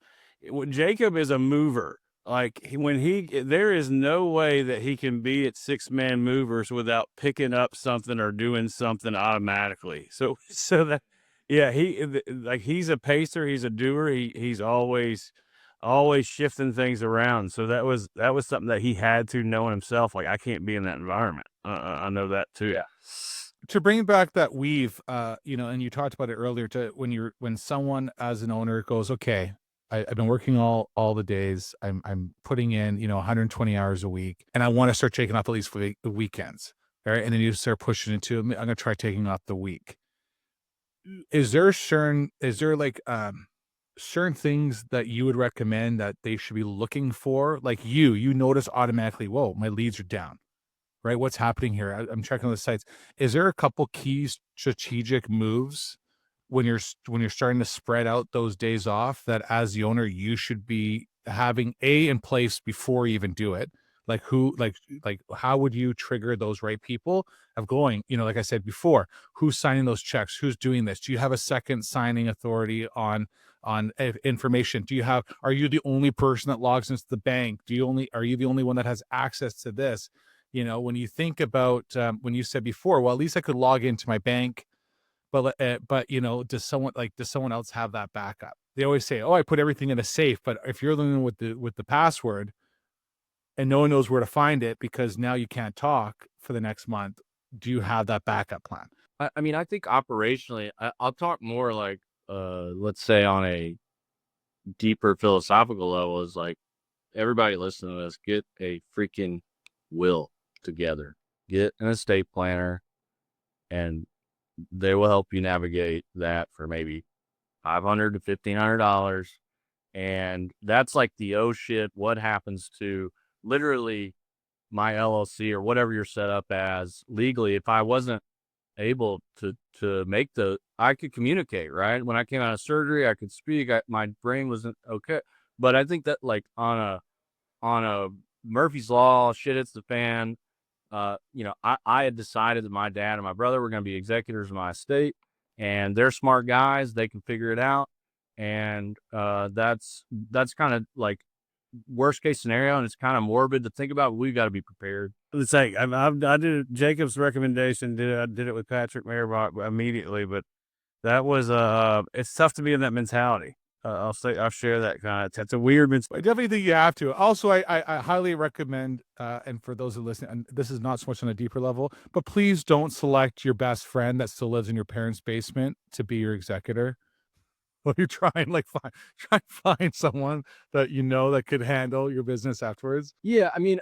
A: Jacob is a mover. Like there is no way that he can be at 6-man movers without picking up something or doing something automatically. So that, yeah, he's a pacer, he's a doer. He's always shifting things around. So that was something that he had to know himself. Like, I can't be in that environment. I know that too.
C: Yeah. To bring back that weave, and you talked about it earlier, when someone as an owner goes, okay, I've been working all the days. I'm putting in, 120 hours a week, and I want to start taking off at least for the weekends. Right. And then you start pushing into, I'm going to try taking off the week. Is there certain things that you would recommend that they should be looking for? Like you notice automatically, whoa, my leads are down. right? What's happening here? I'm checking the sites. Is there a couple key strategic moves when you're starting to spread out those days off that as the owner you should be having in place before you even do it? Like how would you trigger those right people of going, like I said before, who's signing those checks? Who's doing this? Do you have a second signing authority on information? Are you the only person that logs into the bank? Are you the only one that has access to this? When you think about when you said before, well, at least I could log into my bank, but does someone else have that backup? They always say, oh, I put everything in a safe, but if you're living with the password and no one knows where to find it because now you can't talk for the next month, do you have that backup plan?
B: I mean, I think operationally, I'll talk more like, let's say on a deeper philosophical level, is like, everybody listening to this, get a freaking will together. Get an estate planner, and they will help you navigate that for maybe $500 to $1,500. And that's like the, oh shit, what happens to literally my LLC or whatever you're set up as legally? If I wasn't able to make I could communicate, right? When I came out of surgery, I could speak. My brain wasn't okay. But I think that like on a Murphy's Law, shit hits the fan. I had decided that my dad and my brother were going to be executors of my estate, and they're smart guys. They can figure it out. And that's kind of like worst case scenario, and it's kind of morbid to think about, but we've got to be prepared.
A: It's like I did Jacob's recommendation. I did it with Patrick Maribach immediately, but that was it's tough to be in that mentality. I'll share that kind of. It's a weird mentality.
C: I definitely think you have to. Also, I highly recommend, and for those who listen, and this is not so much on a deeper level, but please don't select your best friend that still lives in your parents' basement to be your executor. Well, you try and find someone that that could handle your business afterwards.
B: Yeah, I mean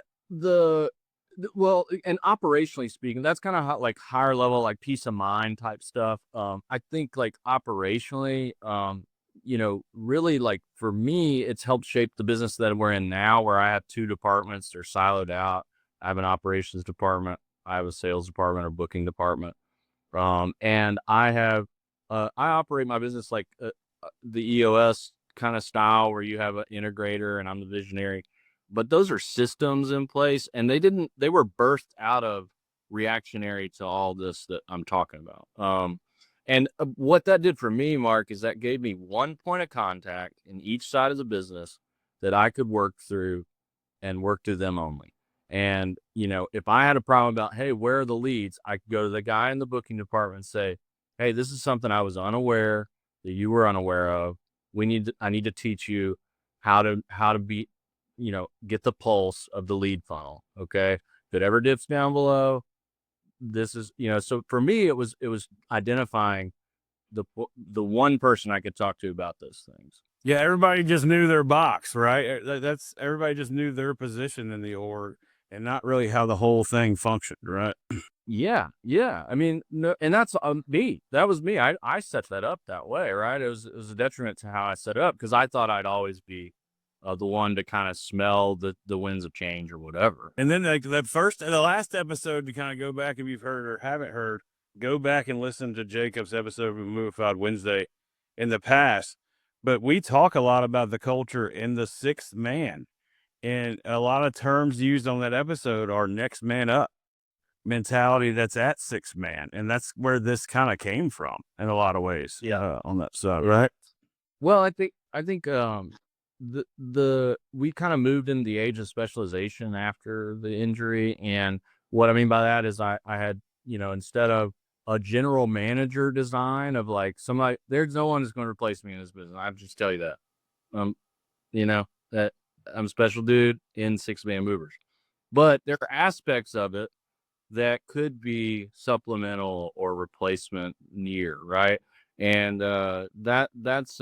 B: well, and operationally speaking, that's kind of like higher level, like peace of mind type stuff. I think like operationally, really like for me, it's helped shape the business that we're in now, where I have two departments. They're siloed out. I have an operations department. I have a sales department or booking department. And I operate my business like the EOS kind of style, where you have an integrator and I'm the visionary. But those are systems in place, and they were birthed out of reactionary to all this that I'm talking about. And what that did for me, Mark, is that gave me one point of contact in each side of the business that I could work through and work through them only. And, if I had a problem about, hey, where are the leads? I could go to the guy in the booking department and say, hey, this is something I was unaware that you were unaware of. I need to teach you how to be, get the pulse of the lead funnel. Okay. If it ever dips down below, this is, so for me, it was identifying the one person I could talk to about those things.
A: Yeah, everybody just knew their box, right? That's everybody just knew their position in the org and not really how the whole thing functioned, right?
B: Yeah. I mean, no, and that's me. That was me. I set that up that way, right? It was a detriment to how I set it up, because I thought I'd always be the one to kind of smell the winds of change or whatever.
A: And then like the last episode, to kind of go back, if you've heard or haven't heard, go back and listen to Jacob's episode of Movified Wednesday in the past. But we talk a lot about the culture in the sixth man. And a lot of terms used on that episode are next man up mentality that's at sixth man. And that's where this kind of came from in a lot of ways.
B: Yeah.
A: On that side, right?
B: Well, I think we kind of moved into the age of specialization after the injury. And what I mean by that is I had, instead of a general manager design of like somebody, there's no one who's going to replace me in this business. I just tell you that, that I'm a special dude in 6-man movers, but there are aspects of it that could be supplemental or replacement near, right? And that's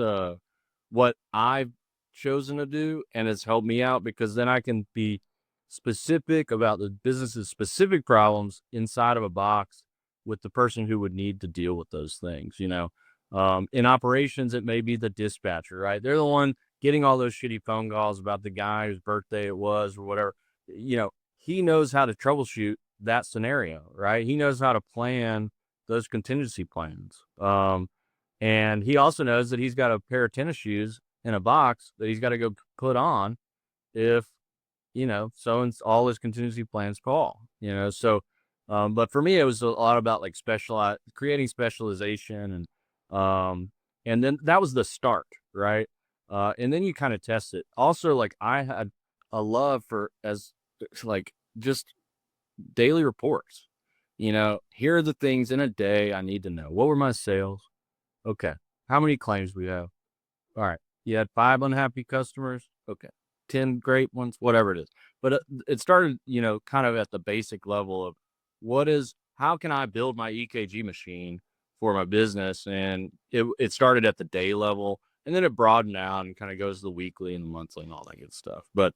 B: what I've chosen to do, and it's helped me out, because then I can be specific about the business's specific problems inside of a box with the person who would need to deal with those things. In operations, it may be the dispatcher, right? They're the one getting all those shitty phone calls about the guy whose birthday it was or whatever. He knows how to troubleshoot that scenario, right? He knows how to plan those contingency plans. And he also knows that he's got a pair of tennis shoes in a box that he's got to go put on if, so and all his contingency plans fall, so, but for me, it was a lot about like creating specialization and then that was the start, right? And then you kind of test it. Also, like I had a love for like just daily reports. Here are the things in a day I need to know. What were my sales? Okay. How many claims we have? All right. You had 5 unhappy customers. Okay. 10 great ones, whatever it is. But it started, kind of at the basic level of how can I build my EKG machine for my business? And it started at the day level, and then it broadened out and kind of goes to the weekly and the monthly and all that good stuff. But,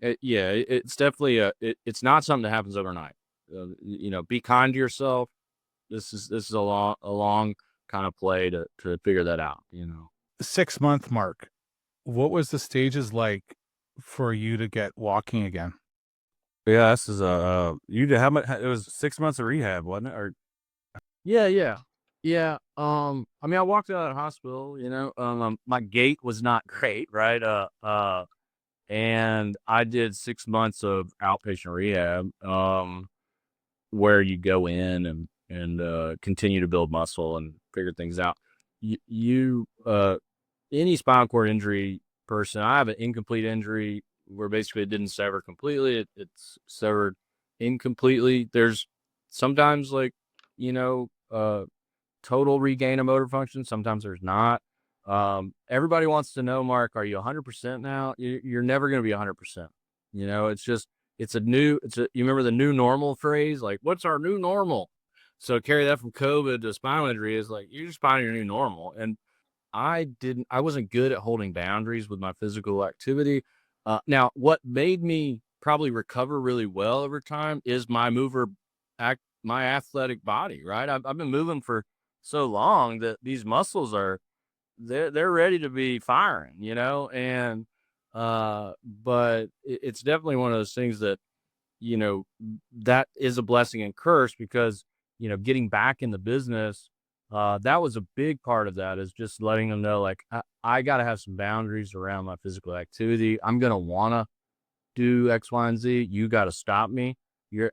B: it's definitely it's not something that happens overnight. Be kind to yourself. This is a long kind of play to figure that out.
C: 6-month mark. What was the stages like for you to get walking again?
A: Yeah, this is you did how much? It was 6 months of rehab, wasn't it? Or
B: Yeah. I mean, I walked out of the hospital. My gait was not great, right? And I did 6 months of outpatient rehab, where you go in and continue to build muscle and figure things out. Any spinal cord injury person, I have an incomplete injury where basically it didn't sever completely. It's severed incompletely. There's sometimes like, total regain of motor function. Sometimes there's not. Everybody wants to know, Mark, are you 100% now? You're never going to be 100%. You remember the new normal phrase? Like, what's our new normal? So carry that from COVID to spinal injury is like, you're just finding your new normal. And I wasn't good at holding boundaries with my physical activity. Now what made me probably recover really well over time is my athletic body, right? I've been moving for so long that these muscles they're ready to be firing, and, but it's definitely one of those things that, that is a blessing and curse because, getting back in the business, that was a big part of that is just letting them know, like, I got to have some boundaries around my physical activity. I'm going to want to do X, Y, and Z. You got to stop me. You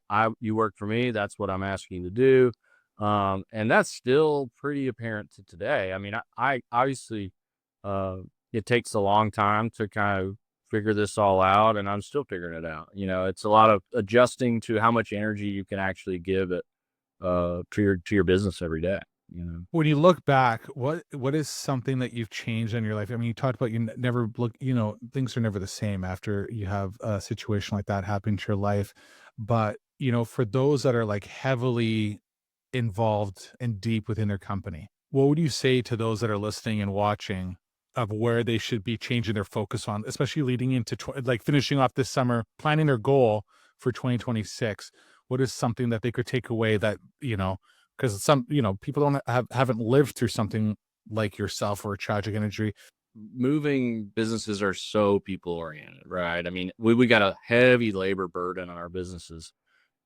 B: work for me. That's what I'm asking you to do. And that's still pretty apparent to today. I mean, I obviously, it takes a long time to kind of figure this all out, and I'm still figuring it out. It's a lot of adjusting to how much energy you can actually give it, to your business every day.
C: When you look back, what is something that you've changed in your life? I mean, you talked about you never look, things are never the same after you have a situation like that happen to your life. But, for those that are like heavily involved and deep within their company, what would you say to those that are listening and watching of where they should be changing their focus on, especially leading into like finishing off this summer, planning their goal for 2026? What is something that they could take away that, because some, people haven't lived through something like yourself or a tragic injury.
B: Moving businesses are so people oriented, right? I mean, we got a heavy labor burden on our businesses,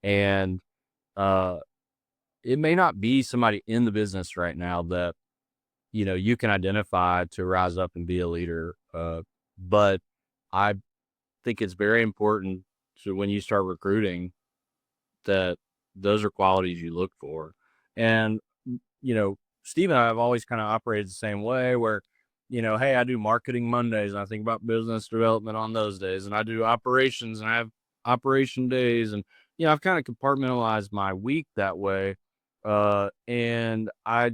B: and it may not be somebody in the business right now that you can identify to rise up and be a leader, but I think it's very important to, when you start recruiting, that those are qualities you look for. And Steve and I have always kind of operated the same way where, hey, I do marketing Mondays and I think about business development on those days, and I do operations and I have operation days, and I've kind of compartmentalized my week that way. And I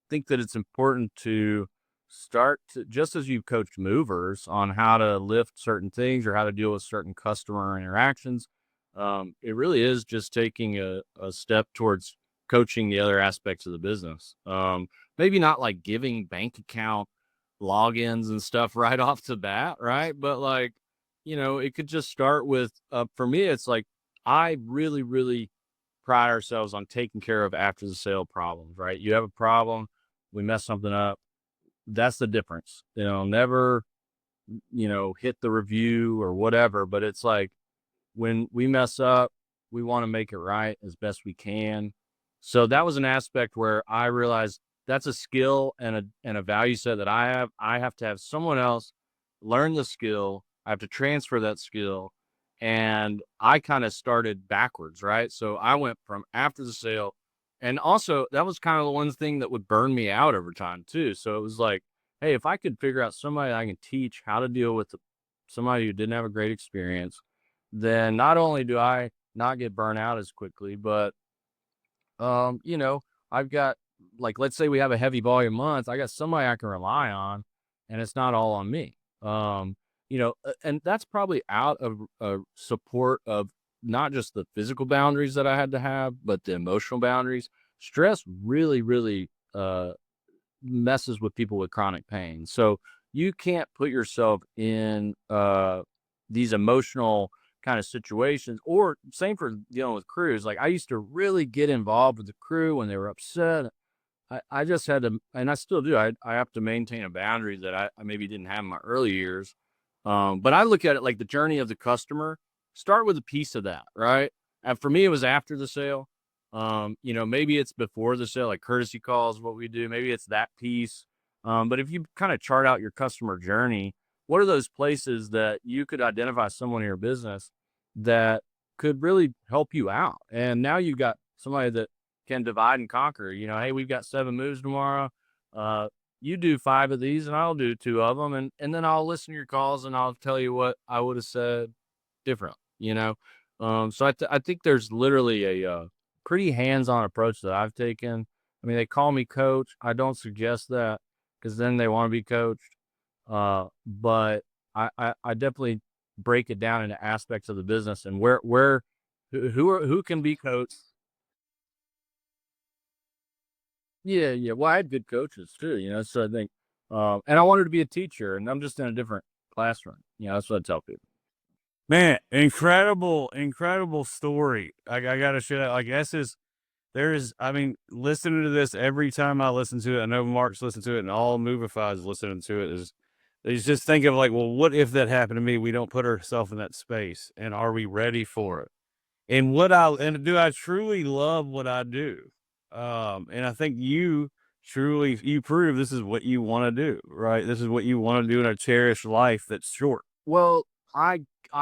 B: think that it's important to start to, just as you've coached movers on how to lift certain things or how to deal with certain customer interactions, it really is just taking a step towards coaching the other aspects of the business. Maybe not like giving bank account logins and stuff right off the bat, right? But like, it could just start with, for me, it's like, I really, really pride ourselves on taking care of after the sale problems, right? You have a problem, we mess something up. That's the difference. Never, hit the review or whatever, but it's like when we mess up, we want to make it right as best we can. So that was an aspect where I realized that's a skill and a value set that I have. I have to have someone else learn the skill. I have to transfer that skill. And I kind of started backwards, right? So I went from after the sale. And also that was kind of the one thing that would burn me out over time too. So it was like, hey, if I could figure out somebody I can teach how to deal with somebody who didn't have a great experience, then not only do I not get burnt out as quickly, but you know, I've got, like, let's say we have a heavy volume month, I got somebody I can rely on, and it's not all on me. And that's probably out of support of not just the physical boundaries that I had to have, but the emotional boundaries. Stress really, really messes with people with chronic pain. So you can't put yourself in these emotional kind of situations, or same for dealing with crews. Like, I used to really get involved with the crew when they were upset. I just had to, and I still do. I have to maintain a boundary that I maybe didn't have in my early years. But I look at it like the journey of the customer. Start with a piece of that, right? And for me, it was after the sale. Maybe it's before the sale, like courtesy calls, what we do. Maybe it's that piece. But if you kind of chart out your customer journey, what are those places that you could identify someone in your business that could really help you out? And now you've got somebody that can divide and conquer. Hey, we've got 7 moves tomorrow. You do 5 of these and I'll do 2 of them. And then I'll listen to your calls and I'll tell you what I would have said different. So I think there's literally a pretty hands-on approach that I've taken. I mean, they call me coach. I don't suggest that, because then they want to be coached. But I definitely break it down into aspects of the business and who can be coached. Yeah. Well, I had good coaches too. So I think, and I wanted to be a teacher, and I'm just in a different classroom. That's what I tell people.
A: Man, incredible story. I got to share that. Like, listening to this every time I listen to it, I know Mark's listened to it, and all Movified is listening to it, is just think of like, well, what if that happened to me? We don't put ourselves in that space, and are we ready for it? And do I truly love what I do? And I think you prove this is what you want to do, right? This is what you want to do in a cherished life that's short.
B: Well, I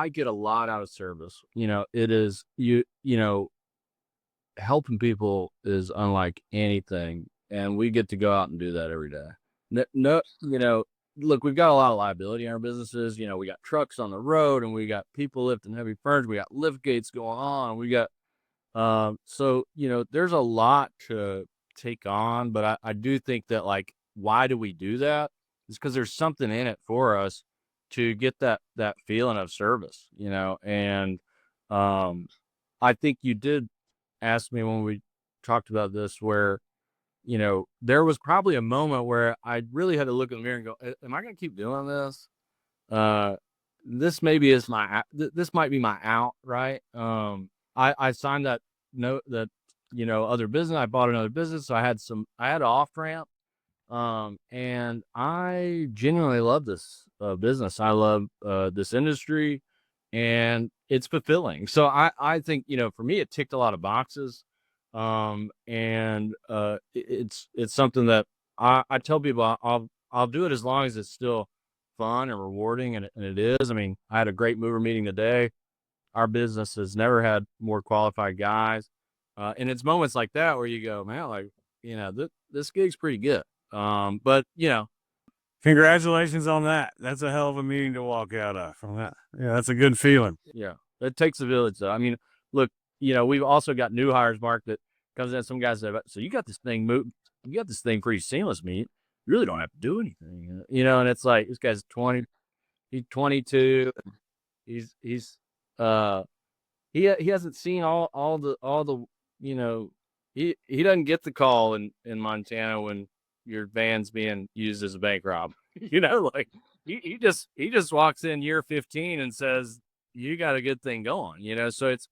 B: get a lot out of service. It is helping people is unlike anything, and we get to go out and do that every day. Look, we've got a lot of liability in our businesses. We got trucks on the road, and we got people lifting heavy furniture. We got lift gates going on. We got there's a lot to take on, but I do think that, like, why do we do that? It's because there's something in it for us to get that feeling of service, and I think you did ask me when we talked about this where, there was probably a moment where I really had to look in the mirror and go, am I going to keep doing this? This might be my out, right? I signed that note that, other business, I bought another business. So I had an off ramp. And I genuinely love this business. I love this industry, and it's fulfilling. So I think, for me, it ticked a lot of boxes. It's something that I tell people I'll do it as long as it's still fun and rewarding, and it is. I mean, I had a great mover meeting today. Our business has never had more qualified guys. And it's moments like that where you go, man, like, this gig's pretty good. But
A: congratulations on that. That's a hell of a meeting to walk out of from that. Yeah, that's a good feeling.
B: Yeah, it takes a village, though. I mean, look, we've also got new hires, Mark, that comes in. Some guys say, so you got this thing pretty seamless, meet. You really don't have to do anything, and it's like, this guy's 20, he's 22. He hasn't seen all the, he doesn't get the call in Montana when your van's being used as a bank rob. Like, he just walks in year 15 and says, you got a good thing going. So it's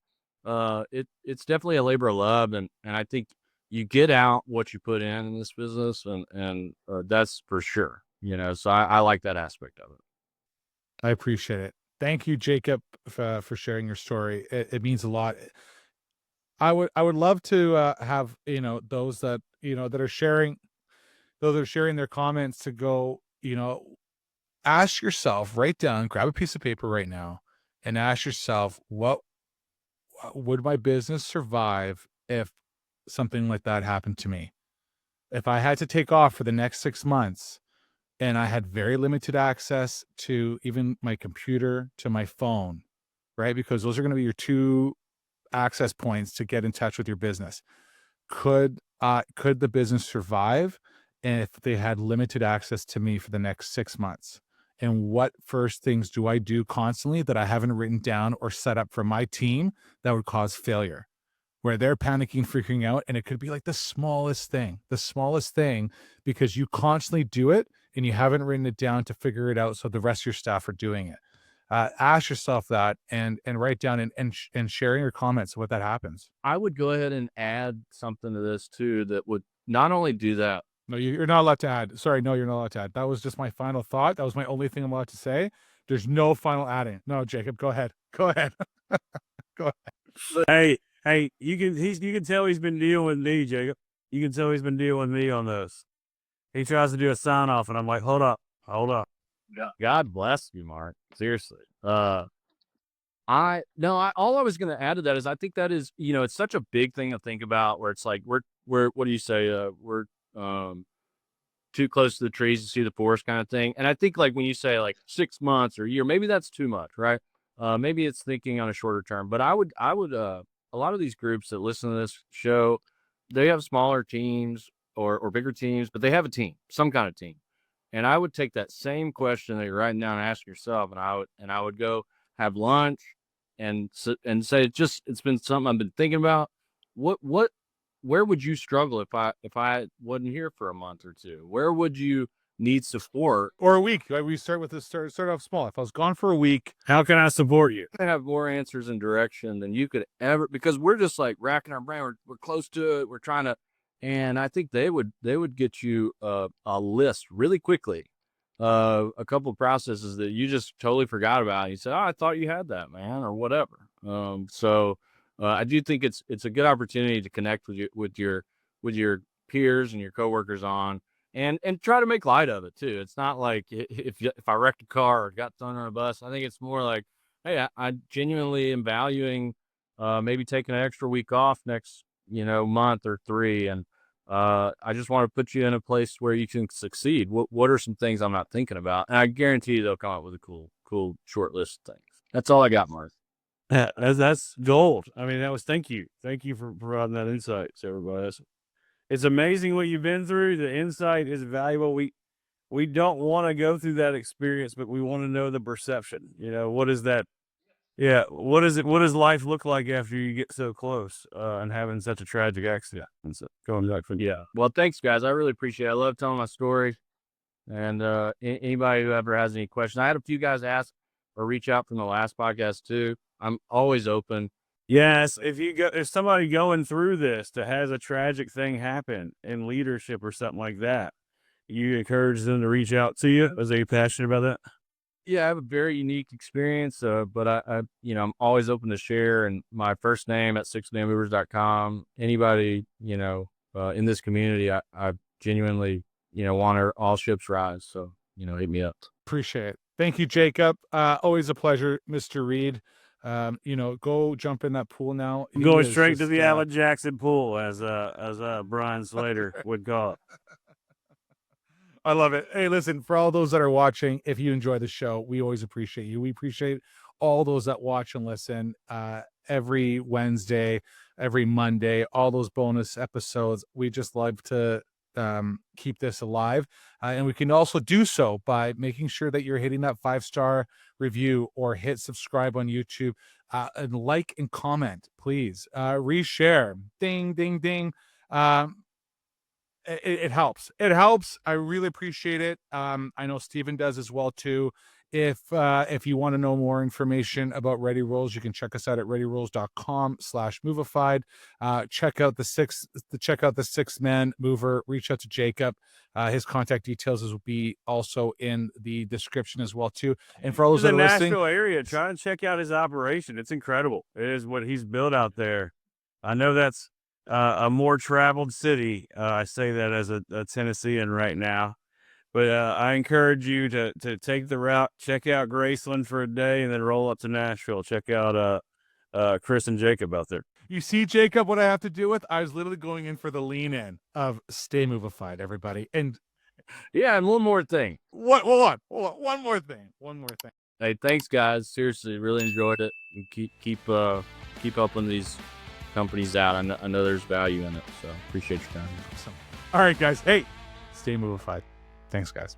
B: definitely a labor of love, and I think you get out what you put in this business, and that's for sure. So I like that aspect of it.
C: I appreciate it. Thank you, Jacob, for sharing your story. It means a lot. I would love to have, those that, that are sharing, those that are sharing their comments to go, ask yourself, write down, grab a piece of paper right now and ask yourself, what would my business survive if something like that happened to me? If I had to take off for the next 6 months and I had very limited access to even my computer, to my phone, right? Because those are going to be your two access points to get in touch with your business. Could the business survive if they had limited access to me for the next 6 months? And what first things do I do constantly that I haven't written down or set up for my team that would cause failure? Where they're panicking, freaking out, and it could be like the smallest thing, because you constantly do it and you haven't written it down to figure it out so the rest of your staff are doing it. Ask yourself that and write down and sharing your comments what that happens.
B: I would go ahead and add something to this too that would not only do that.
C: No, you're not allowed to add. Sorry, no, you're not allowed to add. That was just my final thought. That was my only thing I'm allowed to say. There's no final adding. No, Jacob, go ahead. Go ahead. Go ahead.
A: Hey, you can tell he's been dealing with me, Jacob. You can tell he's been dealing with me on this. He tries to do a sign off, and I'm like, hold up.
B: God bless you, Mark. Seriously. All I was going to add to that is I think that is, it's such a big thing to think about where it's like, we're what do you say? We're too close to the trees to see the forest kind of thing. And I think like when you say like 6 months or a year, maybe that's too much, right? Maybe it's thinking on a shorter term, but I would, a lot of these groups that listen to this show, they have smaller teams or bigger teams, but they have a team, some kind of team. And I would take that same question that you're writing down and ask yourself, and I would go have lunch and say, it's been something I've been thinking about. Where would you struggle if I wasn't here for a month or two? Where would you need support?
C: Or a week. Like we start with this, start off small. If I was gone for a week,
A: how can I support you?
B: I have more answers and direction than you could ever, because we're just like racking our brain. We're close to it. We're trying to, and I think they would get you a list really quickly, a couple of processes that you just totally forgot about. You said, "Oh, I thought you had that, man," or whatever. I do think it's a good opportunity to connect with your peers and your coworkers on, and try to make light of it too. It's not like if I wrecked a car or got thrown on a bus. I think it's more like, hey, I genuinely am valuing maybe taking an extra week off next month or 3, and I just want to put you in a place where you can succeed. What are some things I'm not thinking about? And I guarantee you they'll come up with a cool short list of things. That's all I got, Mark.
A: That's gold. I mean, thank you for providing that insight to everybody. It's amazing what you've been through. The insight is valuable. We don't want to go through that experience, but we want to know the perception. What is that? Yeah. What is it? What does life look like after you get so close and having such a tragic accident? And so going back from
B: Well, thanks, guys. I really appreciate it. I love telling my story. And anybody who ever has any questions, I had a few guys ask or reach out from the last podcast too. I'm always open.
A: Yes, if somebody going through this that has a tragic thing happen in leadership or something like that, you encourage them to reach out to you. Are you passionate about that?
B: Yeah, I have a very unique experience, but I'm always open to share. And my first name at 6namemovers.com. Anybody, in this community, I genuinely, want all ships rise. So, hit me up.
C: Appreciate it. Thank you, Jacob. Always a pleasure, Mr. Reed. Go jump in that pool now.
A: I'm going straight to the Alan Jackson pool, as Brian Slater would call it.
C: I love it. Hey, listen, for all those that are watching, if you enjoy the show, we always appreciate you. We appreciate all those that watch and listen every Wednesday, every Monday, all those bonus episodes. We just love to keep this alive. And we can also do so by making sure that you're hitting that 5-star review or hit subscribe on YouTube, and like and comment, please. Reshare. Ding, ding, ding. It helps. It helps. I really appreciate it. I know Steven does as well too. If you want to know more information about Ready Rolls, you can check us out at readyrolls.com/movified. Check out the 6-man mover. Reach out to Jacob. His contact details will be also in the description as well too. And for all those that are listening,
A: Nashville area, try and check out his operation. It's incredible. It is what he's built out there. I know that's a more traveled city. I say that as a Tennessean right now. But I encourage you to take the route, check out Graceland for a day, and then roll up to Nashville. Check out Chris and Jacob out there.
C: You see, Jacob, what I have to do with? I was literally going in for the lean in of stay movified, everybody. And
B: Yeah, and one more thing.
C: what? Hold on. One more thing.
B: Hey, thanks guys. Seriously, really enjoyed it. And keep helping these companies out. I know there's value in it, so appreciate your time.
C: Awesome. All right, guys. Hey, stay movified. Thanks, guys.